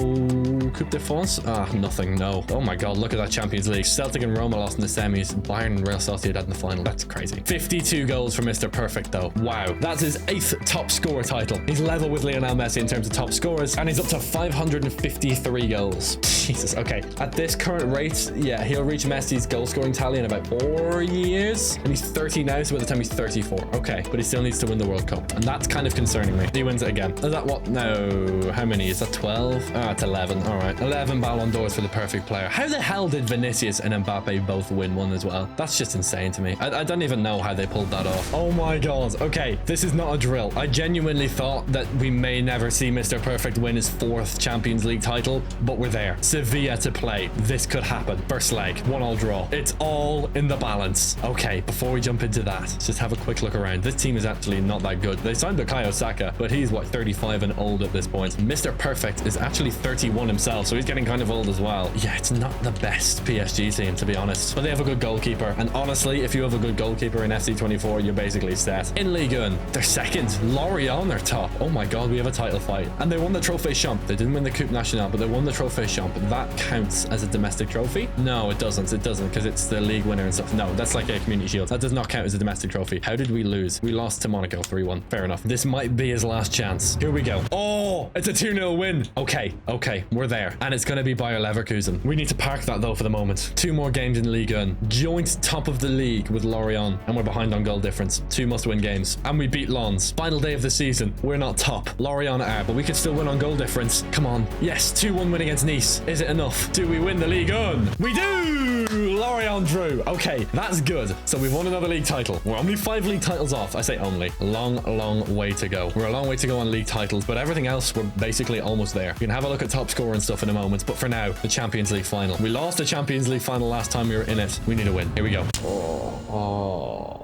Coupe de France. Ah, nothing. No. Oh my God, look at that Champions League. Celtic and Roma lost in the semis. Bayern and Real Sociedad in the final. That's crazy. 52 goals for Mr. Perfect though. Wow. That's his 8th top scorer title. He's level with Lionel Messi in terms of top scorers, and he's up to 553 goals. Jesus. Okay. At this current rate, yeah, he'll reach Messi's goal scoring tally in about 4 years. And he's 30 now, so by the time he's 34. Okay. But he still needs to win the World Cup. And that's kind of concerning me. He wins it again. Is that what? No. How many? Is that 12? Ah, it's 11. All right. 11 Ballon d'Ors for the perfect player. How the hell did Vinicius and Mbappe both win one as well? That's just insane to me. I don't even know how they pulled that off. Oh my God. Okay. This is not a drill. I genuinely thought that we may never see Mr. Perfect win his 4th Champions League title, but we're there. Sevilla to play. This could happen. First leg, 1-1 draw. It's all in the balance. Okay, before we jump into that, let's just have a quick look around. This team is actually not that good. They signed Bukayo Saka, but he's what, 35 and old at this point. Mr. Perfect is actually 31 himself, so he's getting kind of old as well. Yeah, it's not the best PSG team, to be honest, but they have a good goalkeeper. And honestly, if you have a good goalkeeper in FC24, you're basically set. In Ligue 1, they're second. Lorient, they're top. Oh my God, we have a title fight. And they won the Trophée Champ. They didn't win the Coupe Nationale, but they won the Trophée Champ. That counts as a domestic trophy? No, it doesn't. It doesn't, because it's the league winner and stuff. No, that's like a community shield. That does not count as a domestic trophy. How did we lose? We lost to Monaco 3-1. Fair enough. This might be his last chance. Here we go. Oh, it's a 2-0 win. Okay, we're there. And it's going to be Bayer Leverkusen. We need to park that though for the moment. 2 more games in Ligue 1. Joint top of the league with Lorient, and we're behind on goal difference. 2 must-win games. And we beat Lens. Final day of the season. We're not top. Lorient are, but we could still win on goal difference. Come on. Yes, 2-1 win against Nice. Is it enough? Do we win the Ligue 1? We do! Lorient drew. Okay, that's good. So we've won another league title. We're only 5 league titles off. I say only. Long way to go. We're a long way to go on league titles, but everything else, we're basically almost there. We can have a look at top scorer and stuff in a moment, but for now, the Champions League final. We lost the Champions League final last time we were in it. We need a win. Here we go. Oh.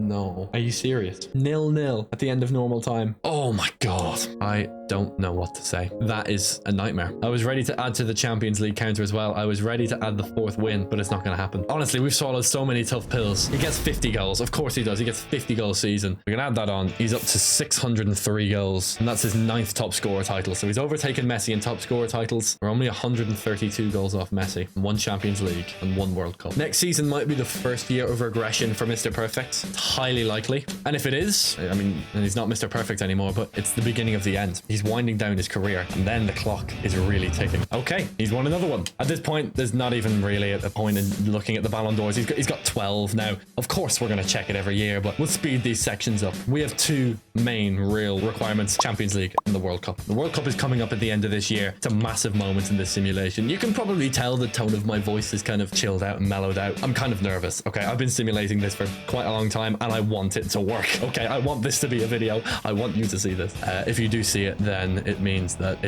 No. Are you serious? 0-0 at the end of normal time. Oh my God. I don't know what to say. That is a nightmare. I was ready to add to the Champions League counter as well. I was ready to add the 4th win, but it's not going to happen. Honestly, we've swallowed so many tough pills. He gets 50 goals. Of course he does. He gets 50 goals season. We can add that on. He's up to 603 goals, and that's his 9th top scorer title. So he's overtaken Messi in top scorer titles. We're only 132 goals off Messi. 1 Champions League and 1 World Cup. Next season might be the first year of regression for Mr. Perfect. It's highly likely. And if it is, I mean, and he's not Mr. Perfect anymore, but it's the beginning of the end. He's winding down his career, and then the clock is really ticking. Okay, he's won another one. At this point, there's not even really a point in looking at the Ballon d'Ors. He's got 12 now. Of course, we're going to check it every year, but we'll speed these sections up. We have 2 main real requirements: Champions League and the World Cup. The World Cup is coming up at the end of this year. It's a massive moment in this simulation. You can probably tell the tone of my voice is kind of chilled out and mellowed out. I'm kind of nervous. Okay, I've been simulating this for quite a long time, and I want it to work. Okay, I want this to be a video. I want you to see this. If you do see it, then it means that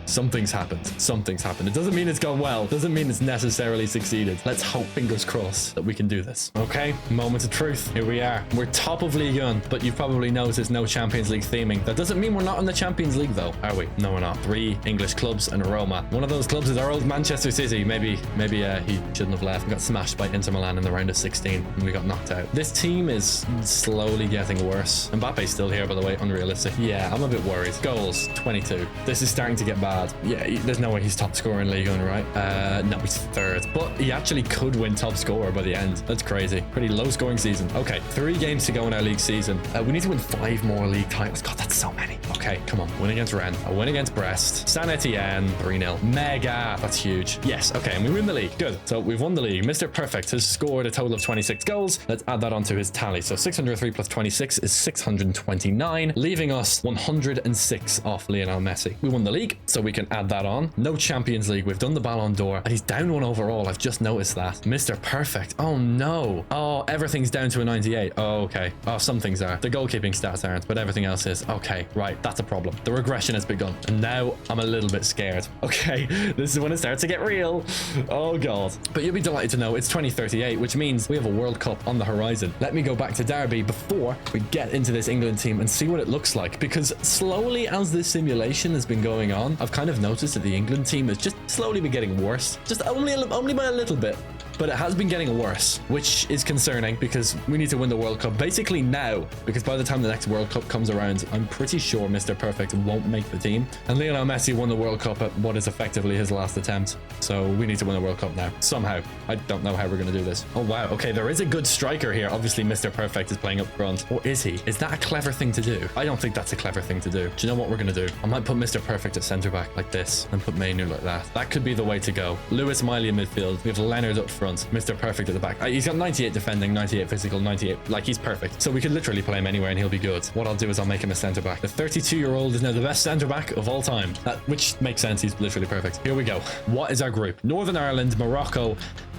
something's happened. Something's happened. It doesn't mean it's gone well. It doesn't mean it's necessarily succeeded. Let's hope, fingers crossed, that we can do this. Okay, moment of truth. Here we are. We're top of Ligue 1, but you've probably noticed no Champions League theming. That doesn't mean we're not in the Champions League though, are we? No, we're not. 3 English clubs and Roma. One of those clubs is our old Manchester City. Maybe he shouldn't have left. We got smashed by Inter Milan in the round of 16 and we got knocked out. This team is slowly getting worse. Mbappe's still here, by the way. Unrealistic. Yeah, I'm a bit worried. Goals, 22. This is starting to get bad. Yeah, there's no way he's top scorer in Ligue 1, right? No, he's 3rd. But he actually could win top scorer by the end. That's crazy. Pretty low scoring season. Okay, 3 games to go in our league season. We need to win 5 more league titles. God, that's so many. Okay, come on. Win against Rennes. A win against Brest. Saint Etienne, 3-0. Mega. That's huge. Yes, okay, and we win the league. Good. So we've won the league. Mr. Perfect has scored a total of 26 goals. Let's add that onto his tally. So 603 plus 26 is 629, leaving us 106 off Lionel Messi. We won the league, so we can add that on. No Champions League. We've done the Ballon d'Or, and he's down 1 overall. I've just noticed that. Mr. Perfect. Oh no. Oh, everything's down to a 98. Oh, okay. Oh, some things are. The goalkeeping stats aren't. but everything else is. Okay, right, that's a problem. The regression has begun, and now I'm a little bit scared. Okay, this is when it starts to get real. Oh god. But you'll be delighted to know it's 2038, which means we have a World Cup on the horizon. Let me go back to Derby before we get into this England team and see what it looks like, because slowly as this simulation has been going on, I've kind of noticed that the England team has just slowly been getting worse, just only by a little bit. But it has been getting worse, which is concerning because we need to win the World Cup basically now, because by the time the next World Cup comes around, I'm pretty sure Mr. Perfect won't make the team. And Lionel Messi won the World Cup at what is effectively his last attempt. So we need to win the World Cup now, somehow. I don't know how we're going to do this. Oh, wow. Okay, there is a good striker here. Obviously, Mr. Perfect is playing up front. Or is he? Is that a clever thing to do? I don't think that's a clever thing to do. Do you know what we're going to do? I might put Mr. Perfect at centre-back like this and put Mainu like that. That could be the way to go. Lewis Miley in midfield. We have Leonard up front. Mr. Perfect at the back. He's got 98 defending, 98 physical, 98, like he's perfect. So we could literally play him anywhere and he'll be good. What I'll do is I'll make him a centre back. The 32-year-old is now the best centre back of all time. Which makes sense. He's literally perfect. Here we go. What is our group? Northern Ireland, Morocco,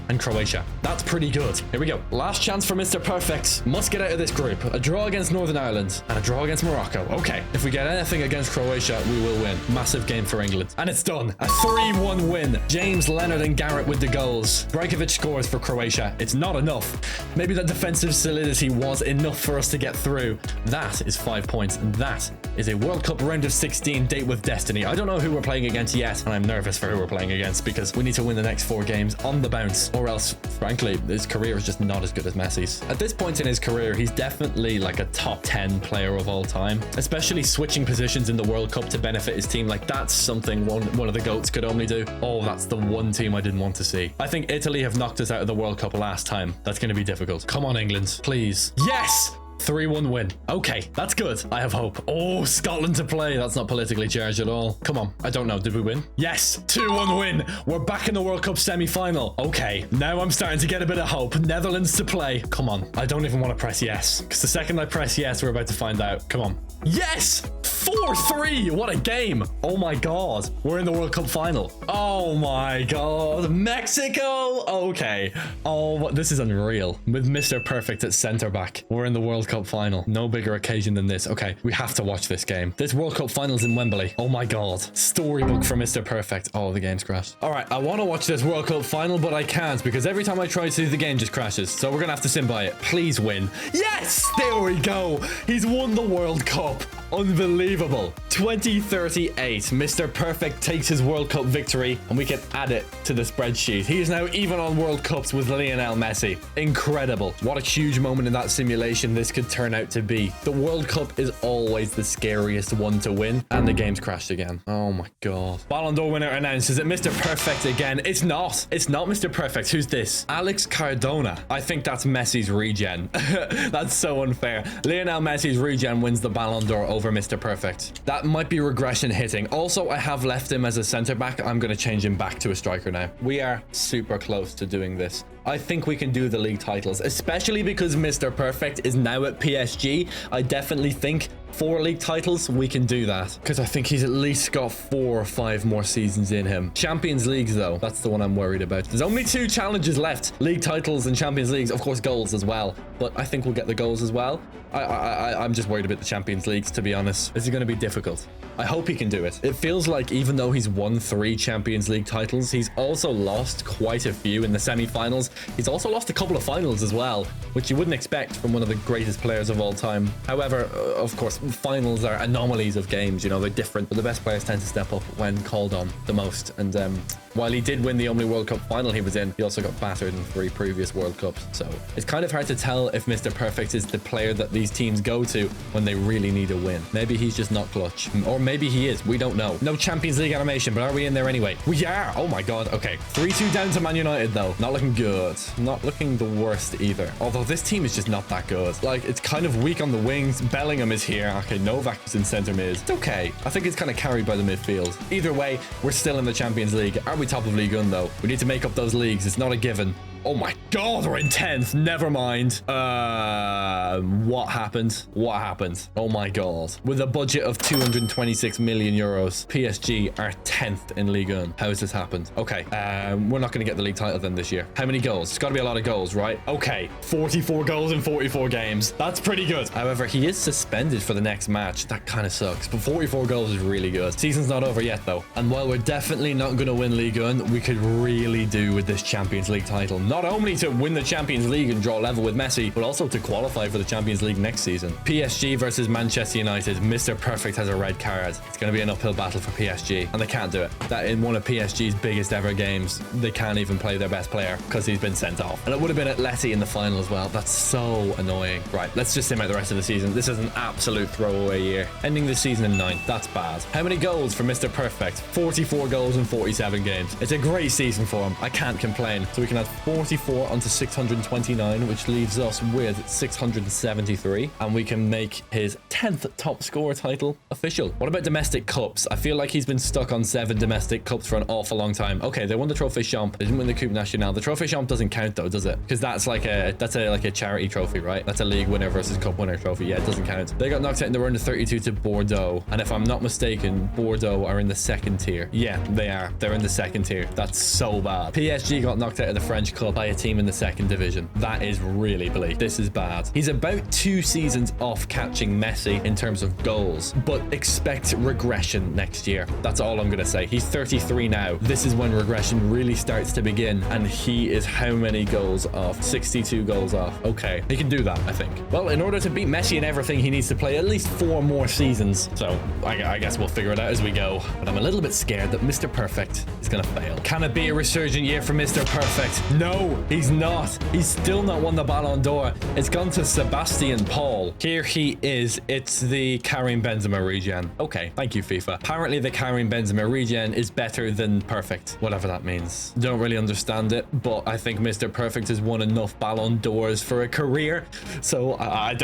and Croatia. That's pretty good. Here we go. Last chance for Mr. Perfect. Must get out of this group. A draw against Northern Ireland and a draw against Morocco. Okay. If we get anything against Croatia, we will win. Massive game for England. And it's done. A 3-1 win. James, Leonard, and Garrett with the goals. Brajkovic scores for Croatia. It's not enough. Maybe that defensive solidity was enough for us to get through. That is 5 points. And that is a World Cup round of 16 date with destiny. I don't know who we're playing against yet, and I'm nervous for who we're playing against because we need to win the next 4 games on the bounce. Or else, frankly, his career is just not as good as Messi's. At this point in his career, he's definitely like a top 10 player of all time, especially switching positions in the World Cup to benefit his team. Like, that's something one of the GOATs could only do. Oh, that's the one team I didn't want to see. I think Italy have knocked us out of the World Cup last time. That's going to be difficult. Come on, England, please. Yes! 3-1 win. Okay, that's good. I have hope. Oh, Scotland to play. That's not politically charged at all. Come on. I don't know. Did we win? Yes. 2-1 win. We're back in the World Cup semi-final. Okay, now I'm starting to get a bit of hope. Netherlands to play. Come on. I don't even want to press yes, because the second I press yes, we're about to find out. Come on. Yes! 4-3. What a game. Oh my god. We're in the World Cup final. Oh my god. Mexico. Okay. Oh, this is unreal. With Mr. Perfect at center back, we're in the World Cup final. No bigger occasion than this. Okay, we have to watch this game. This World Cup final's in Wembley. Oh my god. Storybook for Mr. Perfect. Oh, the game's crashed. All right, I want to watch this World Cup final, but I can't because every time I try to, the game just crashes. So we're gonna have to sim by it. Please win. Yes! There we go. He's won the World Cup. Unbelievable. 2038. Mr. Perfect takes his World Cup victory, and we can add it to the spreadsheet. He is now even on World Cups with Lionel Messi. Incredible. What a huge moment in that simulation this could turn out to be. The World Cup is always the scariest one to win, and the game's crashed again. Oh my god. Ballon d'Or winner announced. Is it Mr. Perfect again? It's not. It's not Mr. Perfect. Who's this? Alex Cardona. I think that's Messi's regen. That's so unfair. Lionel Messi's regen wins the Ballon d'Or over Mr. Perfect. That might be regression hitting. Also, I have left him as a center back. I'm going to change him back to a striker now. We are super close to doing this. I think we can do the league titles, especially because Mr. Perfect is now at PSG. I definitely think 4 league titles, we can do that. Because I think he's at least got 4 or 5 more seasons in him. Champions Leagues, though, that's the one I'm worried about. There's only 2 challenges left. League titles and Champions Leagues. Of course, goals as well. But I think we'll get the goals as well. I'm just worried about the Champions Leagues, to be honest. This is going to be difficult. I hope he can do it. It feels like even though he's won 3 Champions League titles, he's also lost quite a few in the semi-finals. He's also lost a couple of finals as well, which you wouldn't expect from one of the greatest players of all time. However, of course, finals are anomalies of games, you know, they're different, but the best players tend to step up when called on the most. And while he did win the only World Cup final he was in, he also got battered in 3 previous World Cups. So it's kind of hard to tell if Mr. Perfect is the player that these teams go to when they really need a win. Maybe he's just not clutch, or maybe he is. We don't know. No Champions League animation, but are we in there anyway? We are. Oh my god. Okay, 3-2 down to Man United though. Not looking good. Not looking the worst either. Although this team is just not that good. Like, it's kind of weak on the wings. Bellingham is here. Okay, Novak is in centre mid. It's okay. I think it's kind of carried by the midfield. Either way, we're still in the Champions League. Are we top of League 1 though? We need to make up those leagues. It's not a given. Oh my God, we're in 10th. Never mind. What happened? What happened? Oh my God. With a budget of 226 million euros, PSG are 10th in Ligue 1. How has this happened? Okay, we're not going to get the league title then this year. How many goals? It's got to be a lot of goals, right? Okay, 44 goals in 44 games. That's pretty good. However, he is suspended for the next match. That kind of sucks, but 44 goals is really good. Season's not over yet, though. And while we're definitely not going to win Ligue 1, we could really do with this Champions League title. Not only to win the Champions League and draw level with Messi, but also to qualify for the Champions League next season. PSG versus Manchester United. Mr. Perfect has a red card. It's going to be an uphill battle for PSG, and they can't do it. That in one of PSG's biggest ever games, they can't even play their best player because he's been sent off. And it would have been Atleti in the final as well. That's so annoying. Right, let's just sim out the rest of the season. This is an absolute throwaway year. Ending the season in 9th. That's bad. How many goals for Mr. Perfect? 44 goals in 47 games. It's a great season for him. I can't complain. So we can add 44 onto 629, which leaves us with 673, and we can make his 10th top scorer title official. What about domestic cups? I feel like he's been stuck on 7 domestic cups for an awful long time. Okay, they won the Trophée Champ. They didn't win the Coupe Nationale. The Trophée Champ doesn't count though, does it? Because that's like a charity trophy, right? That's a league winner versus cup winner trophy. Yeah, it doesn't count. They got knocked out in the round of 32 to Bordeaux, and if I'm not mistaken, Bordeaux are in the 2nd tier. Yeah, they are. They're in the 2nd tier. That's so bad. PSG got knocked out of the French Cup by a team in the 2nd division. That is really bleak. This is bad. He's about 2 seasons off catching Messi in terms of goals, but expect regression next year. That's all I'm going to say. He's 33 now. This is when regression really starts to begin, and he is how many goals off? 62 goals off. Okay, he can do that, I think. Well, in order to beat Messi in everything, he needs to play at least 4 more seasons. So I guess we'll figure it out as we go. But I'm a little bit scared that Mr. Perfect is going to fail. Can it be a resurgent year for Mr. Perfect? No, he's not. He's still not won the Ballon d'Or. It's gone to Sebastian Paul. Here he is. It's the Karim Benzema regen. Okay, thank you, FIFA. Apparently the Karim Benzema regen is better than Perfect, whatever that means. Don't really understand it, but I think Mr. Perfect has won enough Ballon d'Ors for a career, so I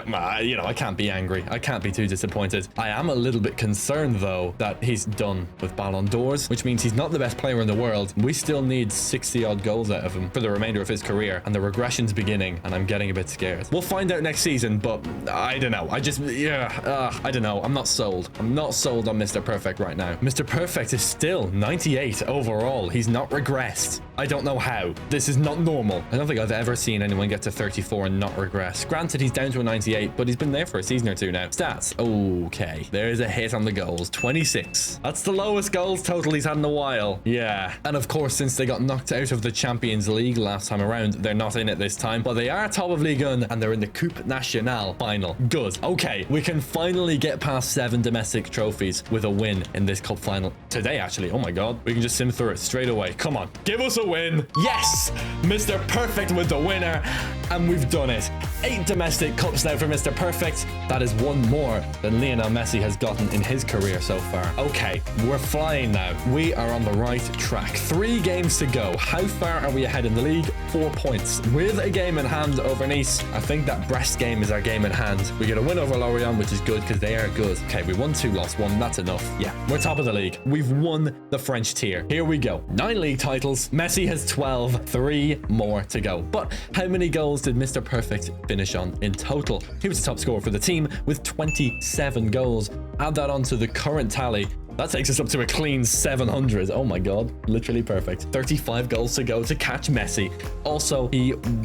can't be angry. I can't be too disappointed. I am a little bit concerned though that he's done with Ballon d'Ors, which means he's not the best player in the world. We still need 60 odd goals out of him for the remainder of his career, and the regression's beginning, and I'm getting a bit scared. We'll find out next season, but I don't know. I don't know. I'm not sold. I'm not sold on Mr. Perfect right now. Mr. Perfect is still 98 overall. He's not regressed. I don't know how. This is not normal. I don't think I've ever seen anyone get to 34 and not regress. Granted, he's down to a 98, but he's been there for a season or 2 now. Stats. Okay. There's a hit on the goals. 26. That's the lowest goals total he's had in a while. Yeah. And of course, since they got knocked out of the Champions League last time around, they're not in it this time, but they are top of Ligue 1 and they're in the Coupe Nationale final. Good. Okay. We can finally get past 7 domestic trophies with a win in this cup final today, actually. Oh my God. We can just sim through it straight away. Come on. Give us a win. Yes. Mr. Perfect with the winner. And we've done it. 8 domestic cups now for Mr. Perfect. That is 1 more than Lionel Messi has gotten in his career so far. Okay, we're flying now. We are on the right track. 3 games to go. How far are we ahead in the league? 4 points. With a game in hand over Nice. I think that Brest game is our game in hand. We get a win over Lorient, which is good because they are good. Okay, we won 2, lost 1. That's enough. Yeah, we're top of the league. We've won the French tier. Here we go. 9 league titles. Messi has 12. 3 more to go. But how many goals did Mr. Perfect finish on in total? He was the top scorer for the team with 27 goals. Add that onto the current tally. That takes us up to a clean 700. Oh my God, literally perfect. 35 goals to go to catch Messi. Also,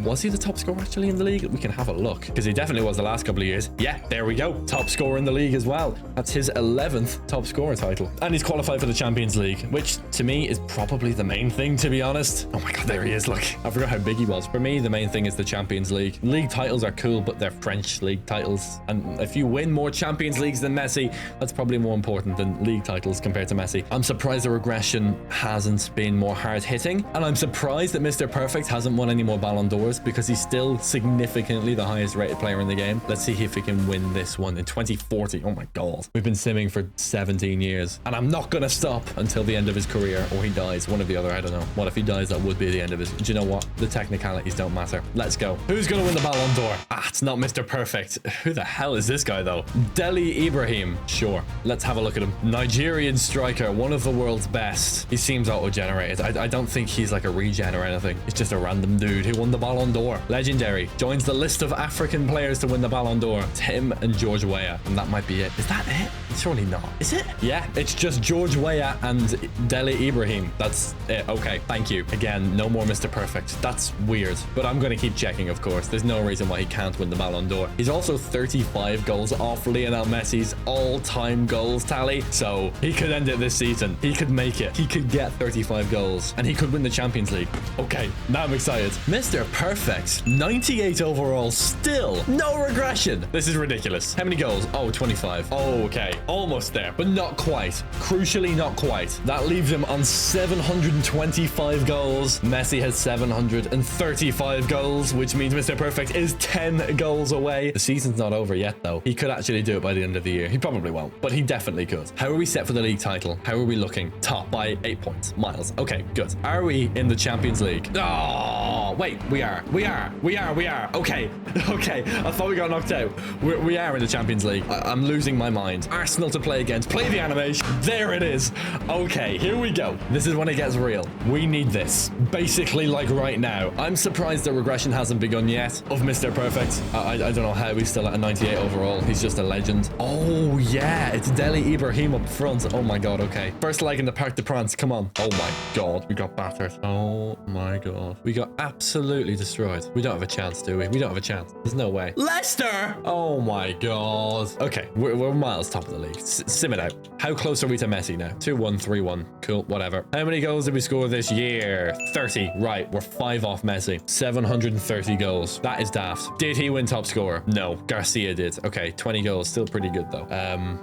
was he the top scorer actually in the league? We can have a look because he definitely was the last couple of years. Yeah, there we go. Top scorer in the league as well. That's his 11th top scorer title. And he's qualified for the Champions League, which to me is probably the main thing, to be honest. Oh my God, there he is. Look, I forgot how big he was. For me, the main thing is the Champions League. League titles are cool, but they're French league titles. And if you win more Champions Leagues than Messi, that's probably more important than league titles compared to Messi. I'm surprised the regression hasn't been more hard-hitting, and I'm surprised that Mr. Perfect hasn't won any more Ballon d'Ors because he's still significantly the highest rated player in the game. Let's see if he can win this one in 2040. Oh my God. We've been simming for 17 years, and I'm not gonna stop until the end of his career, or he dies. One or the other, I don't know. What if he dies? That would be the end of his... Do you know what? The technicalities don't matter. Let's go. Who's gonna win the Ballon d'Or? It's not Mr. Perfect. Who the hell is this guy, though? Deli Ibrahim. Sure. Let's have a look at him. Nigeria. Period striker, one of the world's best. He seems auto-generated. I don't think he's like a regen or anything. It's just a random dude who won the Ballon d'Or. Legendary. Joins the list of African players to win the Ballon d'Or. It's him and George Weah, and that might be it. Is that it? Surely not. Is it? Yeah, it's just George Weah and Dele Ibrahim. That's it. Okay, thank you. Again, no more Mr. Perfect. That's weird, but I'm going to keep checking, of course. There's no reason why he can't win the Ballon d'Or. He's also 35 goals off Lionel Messi's all-time goals tally, so he could end it this season. He could make it. He could get 35 goals, and he could win the Champions League. Okay, now I'm excited. Mr. Perfect, 98 overall, still no regression. This is ridiculous. How many goals? Oh, 25. Oh, okay, almost there, but not quite. Crucially, not quite. That leaves him on 725 goals. Messi has 735 goals, which means Mr. Perfect is 10 goals away. The season's not over yet, though. He could actually do it by the end of the year. He probably won't, but he definitely could. How are we set for the league title? How are we looking? Top by 8 points. Miles. Okay, good. Are we in the Champions League? Oh, wait, we are. Okay. Okay, I thought we got knocked out. We are in the Champions League. I'm losing my mind. Arsenal to play against. Play the animation. There it is. Okay, here we go. This is when it gets real. We need this. Basically, like right now. I'm surprised the regression hasn't begun yet of Mr. Perfect. I don't know how he's still at a 98 overall. He's just a legend. Oh, yeah. It's Dele Ibrahim up front. Oh, my God. Okay. First leg in the Parc de France. Come on. Oh, my God. We got battered. Oh, my God. We got absolutely destroyed. We don't have a chance, do we? We don't have a chance. There's no way. Leicester! Oh, my God. Okay. We're miles top of the league. Sim it out. How close are we to Messi now? 2-1, 3-1. Cool. Whatever. How many goals did we score this year? 30. Right. We're 5 off Messi. 730 goals. That is daft. Did he win top scorer? No. Garcia did. Okay. 20 goals. Still pretty good, though.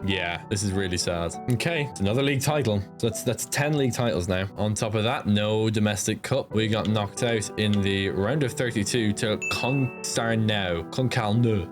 Yeah. This is really sad. Okay. It's another league title. So that's 10 league titles now. On top of that, no domestic cup. We got knocked out in the round of 32 to Concarneau,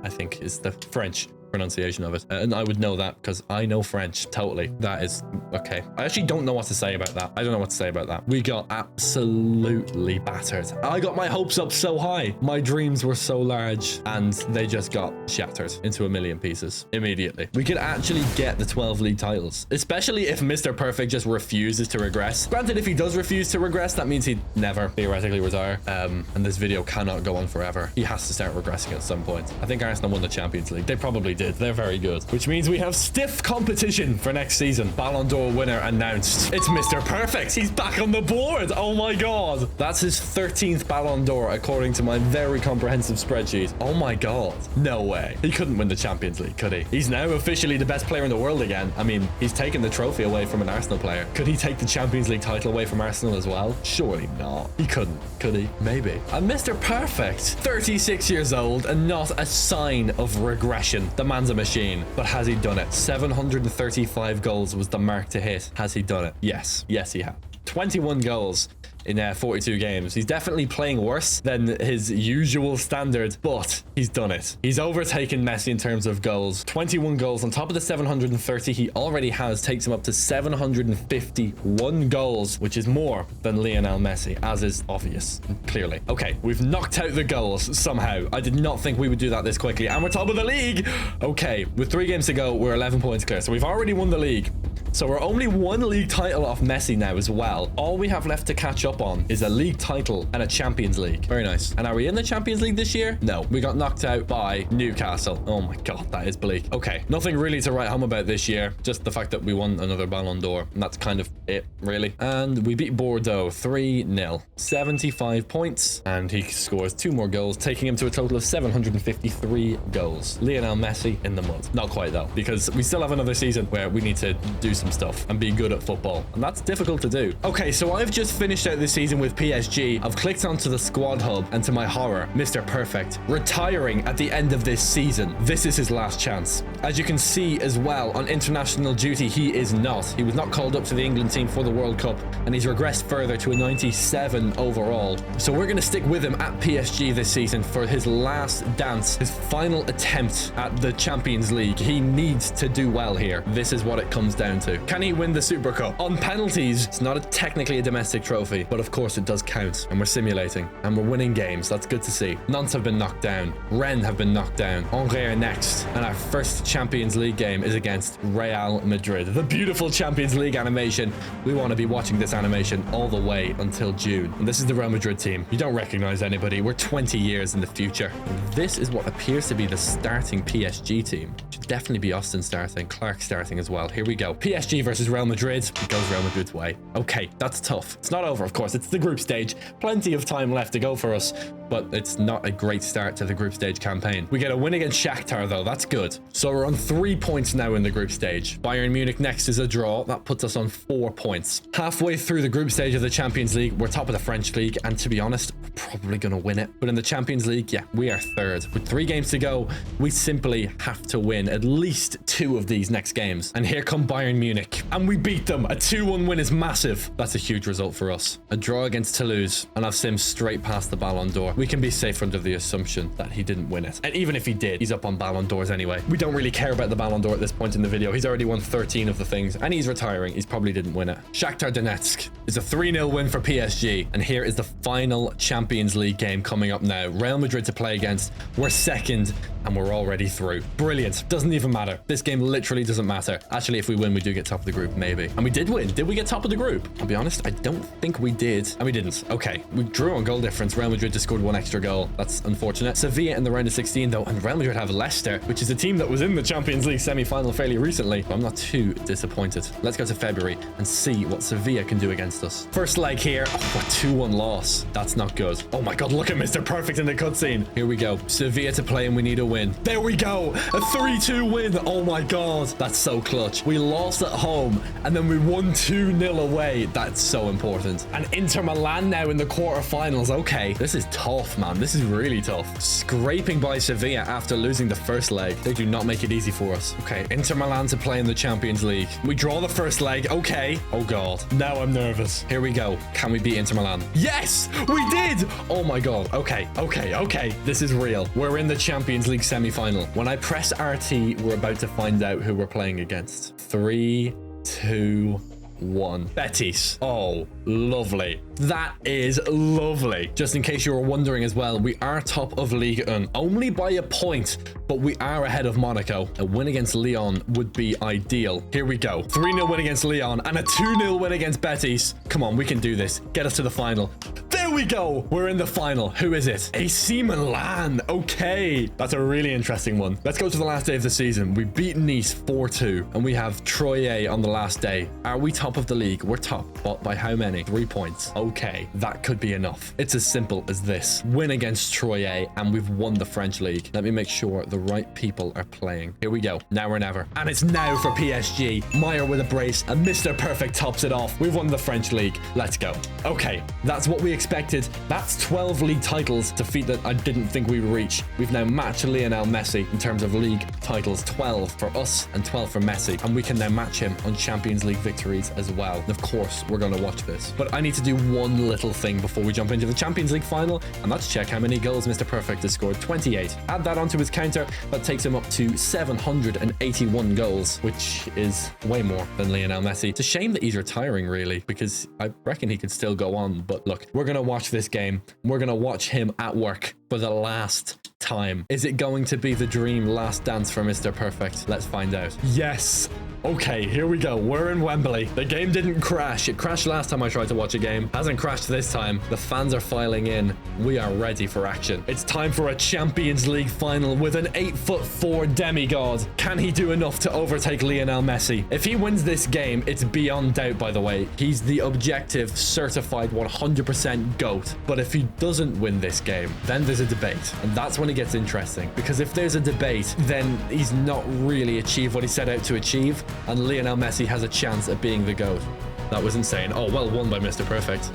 I think is the French pronunciation of it, and I would know that because I know French totally. That is okay. I actually don't know what to say about that. I don't know what to say about that. We got absolutely battered. I got my hopes up so high. My dreams were so large, and they just got shattered into a million pieces immediately. We could actually get the 12 league titles, especially if Mr. Perfect just refuses to regress. Granted, if he does refuse to regress, that means he'd never theoretically retire, and this video cannot go on forever. He has to start regressing at some point. I think Arsenal won the Champions League. They probably did. They're very good, which means we have stiff competition for next season. Ballon d'Or winner announced. It's Mr. Perfect. He's back on the board. Oh my God. That's his 13th Ballon d'Or according to my very comprehensive spreadsheet. Oh my God. No way. He couldn't win the Champions League, could he? He's now officially the best player in the world again. I mean, he's taken the trophy away from an Arsenal player. Could he take the Champions League title away from Arsenal as well? Surely not. He couldn't, could he? Maybe. And Mr. Perfect, 36 years old and not a sign of regression. The man's a machine, but has he done it? 735 goals was the mark to hit. Has he done it? Yes. Yes, he has. 21 goals in 42 games. He's definitely playing worse than his usual standard, but he's done it. He's overtaken Messi in terms of goals. 21 goals on top of the 730 he already has takes him up to 751 goals, which is more than Lionel Messi, as is obvious, clearly. Okay, we've knocked out the goals somehow. I did not think we would do that this quickly, and we're top of the league. Okay, with 3 games to go, we're 11 points clear, so we've already won the league. So we're only 1 league title off Messi now as well. All we have left to catch up on is a league title and a Champions League. Very nice. And are we in the Champions League this year? No, we got knocked out by Newcastle. Oh my God, that is bleak. Okay, nothing really to write home about this year. Just the fact that we won another Ballon d'Or. And that's kind of it, really. And we beat Bordeaux 3-0. 75 points. And he scores 2 more goals, taking him to a total of 753 goals. Lionel Messi in the mud. Not quite though, because we still have another season where we need to do some stuff and be good at football, and that's difficult to do. Okay, so I've just finished out this season with PSG. I've clicked onto the squad hub, and to my horror, Mr. Perfect retiring at the end of this season. This is his last chance. As you can see as well, on international duty he is not. He was not called up to the England team for the World Cup, and he's regressed further to a 97 overall. So we're going to stick with him at PSG this season for his last dance, his final attempt at the Champions League. He needs to do well here. This is what it comes down to. to. Can he win the Super Cup? On penalties, it's not technically a domestic trophy, but of course it does count. And we're simulating. And we're winning games. That's good to see. Nantes have been knocked down. Rennes have been knocked down. Angers are next. And our first Champions League game is against Real Madrid. The beautiful Champions League animation. We want to be watching this animation all the way until June. And this is the Real Madrid team. You don't recognize anybody. We're 20 years in the future. This is what appears to be the starting PSG team. Should definitely be Austin starting, Clark starting as well. Here we go. PSG versus Real Madrid. It goes Real Madrid's way. Okay, that's tough. It's not over, of course. It's the group stage. Plenty of time left to go for us, but it's not a great start to the group stage campaign. We get a win against Shakhtar though. That's good. So we're on 3 points now in the group stage. Bayern Munich next is a draw. That puts us on 4 points. Halfway through the group stage of the Champions League, we're top of the French league, and to be honest, we're probably gonna win it. But in the Champions League, yeah, we are third. With 3 games to go, we simply have to win at least 2 of these next games. And here come Bayern Munich, and we beat them. A 2-1 win is massive. That's a huge result for us. A draw against Toulouse, and I've simmed straight past the Ballon d'Or. We can be safe under the assumption that he didn't win it. And even if he did, he's up on Ballon d'Ors anyway. We don't really care about the Ballon d'Or at this point in the video. He's already won 13 of the things, and he's retiring. He's probably didn't win it. Shakhtar Donetsk is a 3-0 win for PSG. And here is the final Champions League game coming up now. Real Madrid to play against. We're second, and we're already through. Brilliant. Doesn't even matter. This game literally doesn't matter. Actually, if we win, we do get top of the group, maybe. And we did win. Did we get top of the group? I'll be honest, I don't think we did. And we didn't. Okay. We drew on goal difference. Real Madrid just scored 1 extra goal. That's unfortunate. Sevilla in the round of 16, though, and Real Madrid have Leicester, which is a team that was in the Champions League semi-final fairly recently. So I'm not too disappointed. Let's go to February and see what Sevilla can do against us. First leg here. Oh, a 2-1 loss. That's not good. Oh my God, look at Mr. Perfect in the cutscene. Here we go. Sevilla to play, and we need a win. There we go. A 3-2 win. Oh my God. That's so clutch. We lost at home, and then we won 2-0 away. That's so important. And Inter Milan now in the quarterfinals. Okay, this is tough, man. This is really tough. Scraping by Sevilla after losing the first leg. They do not make it easy for us. Okay, Inter Milan to play in the Champions League. We draw the first leg. Okay. Oh God. Now I'm nervous. Here we go. Can we beat Inter Milan? Yes, we did. Oh my God. Okay. This is real. We're in the Champions League semi-final. When I press RT, we're about to find out who we're playing against. 3, 2, 1. Betis. Oh, lovely. That is lovely. Just in case you were wondering as well, we are top of Ligue 1, only by a point, but we are ahead of Monaco. A win against Lyon would be ideal. Here we go. 3-0 win against Lyon and a 2-0 win against Betis. Come on, we can do this. Get us to the final. There we go. We're in the final. Who is it? AC Milan. Okay. That's a really interesting one. Let's go to the last day of the season. We beat Nice 4-2, and we have Troyes on the last day. Are we top of the league? We're top, but by how many? 3 points. Okay, that could be enough. It's as simple as this. Win against Troyes, and we've won the French league. Let me make sure the right people are playing. Here we go. Now or never. And it's now for PSG. Meyer with a brace, and Mr. Perfect tops it off. We've won the French league. Let's go. Okay, that's what we expected. That's 12 league titles, a feat that I didn't think we would reach. We've now matched Lionel Messi in terms of league titles. 12 for us and 12 for Messi. And we can now match him on Champions League victories as well. And of course, we're going to watch this. But I need to do one little thing before we jump into the Champions League final, and that's check how many goals Mr. Perfect has scored. 28. Add that onto his counter. That takes him up to 781 goals, which is way more than Lionel Messi. It's a shame that he's retiring, really, because I reckon he could still go on. But look, we're going to watch this game. We're going to watch him at work for the last time. Is it going to be the dream last dance for Mr. Perfect? Let's find out. Yes. Okay, here we go. We're in Wembley. The game didn't crash. It crashed last time I tried to watch a game. Hasn't crashed this time. The fans are filing in. We are ready for action. It's time for a Champions League final with an 8'4" demigod. Can he do enough to overtake Lionel Messi? If he wins this game, it's beyond doubt, by the way. He's the objective, certified 100% GOAT. But if he doesn't win this game, then there's a debate. And that's when it gets interesting. Because if there's a debate, then he's not really achieved what he set out to achieve. And Lionel Messi has a chance at being the GOAT. That was insane. Oh, well won by Mr. Perfect.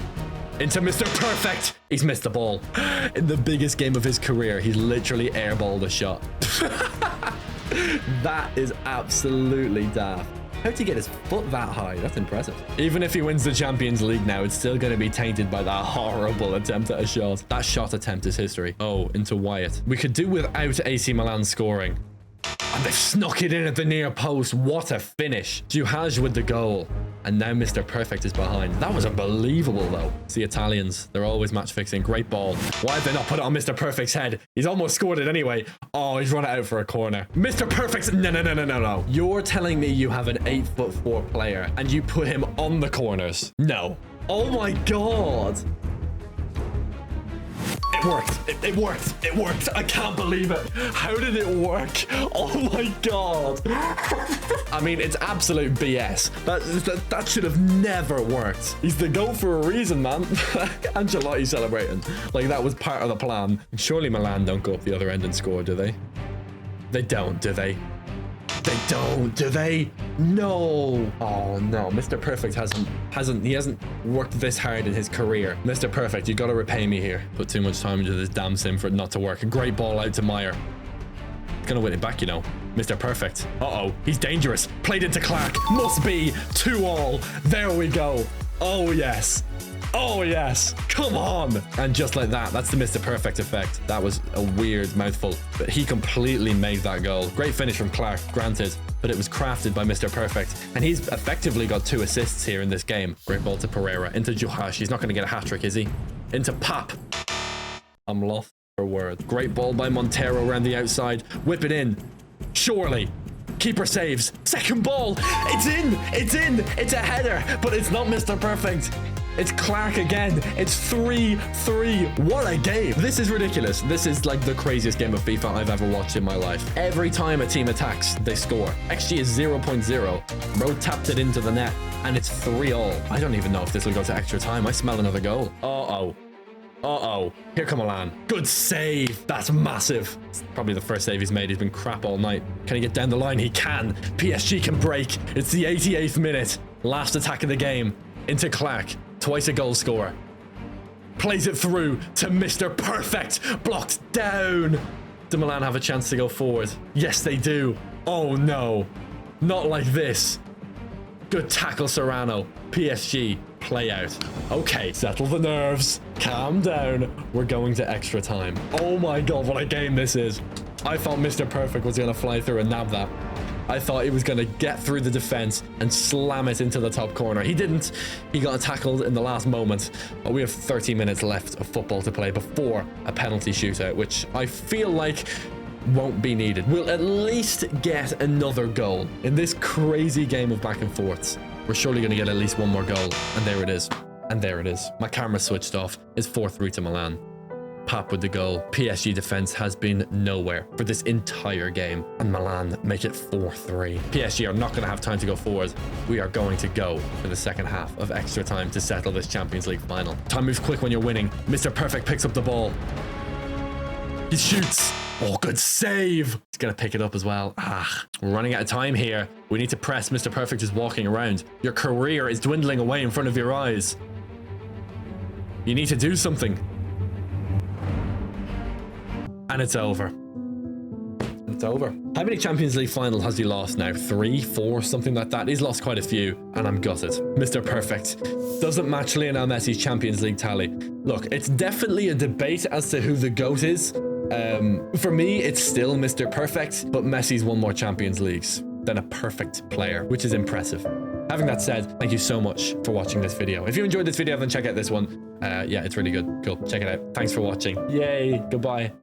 Into Mr. Perfect. He's missed the ball. In the biggest game of his career, he's literally airballed a shot. That is absolutely daft. How'd he get his foot that high? That's impressive. Even if he wins the Champions League now, it's still going to be tainted by that horrible attempt at a shot. That shot attempt is history. Oh, into Wyatt. We could do without AC Milan scoring. And they've snuck it in at the near post. What a finish. Jarradhd with the goal. And now Mr. Perfect is behind. That was unbelievable, though. It's the Italians. They're always match fixing. Great ball. Why have they not put it on Mr. Perfect's head? He's almost scored it anyway. Oh, he's run it out for a corner. Mr. Perfect. No. You're telling me you have an 8'4" player and you put him on the corners? No. Oh my God. It worked. It worked. It worked. I can't believe it. How did it work? Oh my God. I mean, it's absolute BS. That should have never worked. He's the GOAT for a reason, man. Ancelotti's celebrating. Like, that was part of the plan. Surely Milan don't go up the other end and score, do they? They don't, do they? They don't, do they? No. Oh no, Mr. Perfect hasn't worked this hard in his career. Mr. Perfect, you gotta repay me here. Put too much time into this damn sim for it not to work. A great ball out to Meyer. Gonna win it back, you know. Mr. Perfect. Uh-oh, he's dangerous. Played into Clark. Must be 2-all. There we go. Oh yes. Oh yes, come on. And just like that, that's the Mr. Perfect effect. That was a weird mouthful, but he completely made that goal. Great finish from Clark, granted, but it was crafted by Mr. Perfect, and he's effectively got 2 assists here in this game. Great ball to Pereira, into Jarradhd. He's not going to get a hat-trick, is he? Into Pap. I'm lost for words. Great ball by Montero around the outside. Whip it in. Surely. Keeper saves. Second ball. It's in. It's in. It's a header, but it's not Mr. Perfect. It's Clark again. It's 3-3. What a game. This is ridiculous. This is like the craziest game of FIFA I've ever watched in my life. Every time a team attacks, they score. XG is 0.0. Bro tapped it into the net, and it's 3-all. I don't even know if this will go to extra time. I smell another goal. Uh-oh. Uh-oh. Here come Milan. Good save. That's massive. It's probably the first save he's made. He's been crap all night. Can he get down the line? He can. PSG can break. It's the 88th minute. Last attack of the game. Into Clark. Twice a goal scorer. Plays it through to Mr. Perfect. Blocked down. Do Milan have a chance to go forward? Yes, they do. Oh, no. Not like this. Good tackle, Serrano. PSG, play out. Okay, settle the nerves. Calm down. We're going to extra time. Oh my God, what a game this is. I thought Mr. Perfect was going to fly through and nab that. I thought he was going to get through the defense and slam it into the top corner. He didn't. He got tackled in the last moment. But we have 30 minutes left of football to play before a penalty shootout, which I feel like won't be needed. We'll at least get another goal in this crazy game of back and forths. We're surely going to get at least one more goal. And there it is. And there it is. My camera switched off. It's 4-3 to Milan. Pap with the goal. PSG defense has been nowhere for this entire game, and Milan make it 4-3. PSG are not going to have time to go forward. We are going to go for the second half of extra time to settle this Champions League final. Time moves quick when you're winning. Mr. Perfect picks up the ball. He shoots. Oh, good save. He's going to pick it up as well. We're running out of time here. We need to press. Mr. Perfect is walking around. Your career is dwindling away in front of your eyes. You need to do something. And it's over. It's over. How many Champions League finals has he lost now? 3, 4, something like that. He's lost quite a few, and I'm gutted. Mr. Perfect doesn't match Lionel Messi's Champions League tally. Look, it's definitely a debate as to who the GOAT is. For me, it's still Mr. Perfect, but Messi's won more Champions Leagues than a perfect player, which is impressive. Having that said, thank you so much for watching this video. If you enjoyed this video, then check out this one. Yeah, it's really good. Cool. Check it out. Thanks for watching. Yay. Goodbye.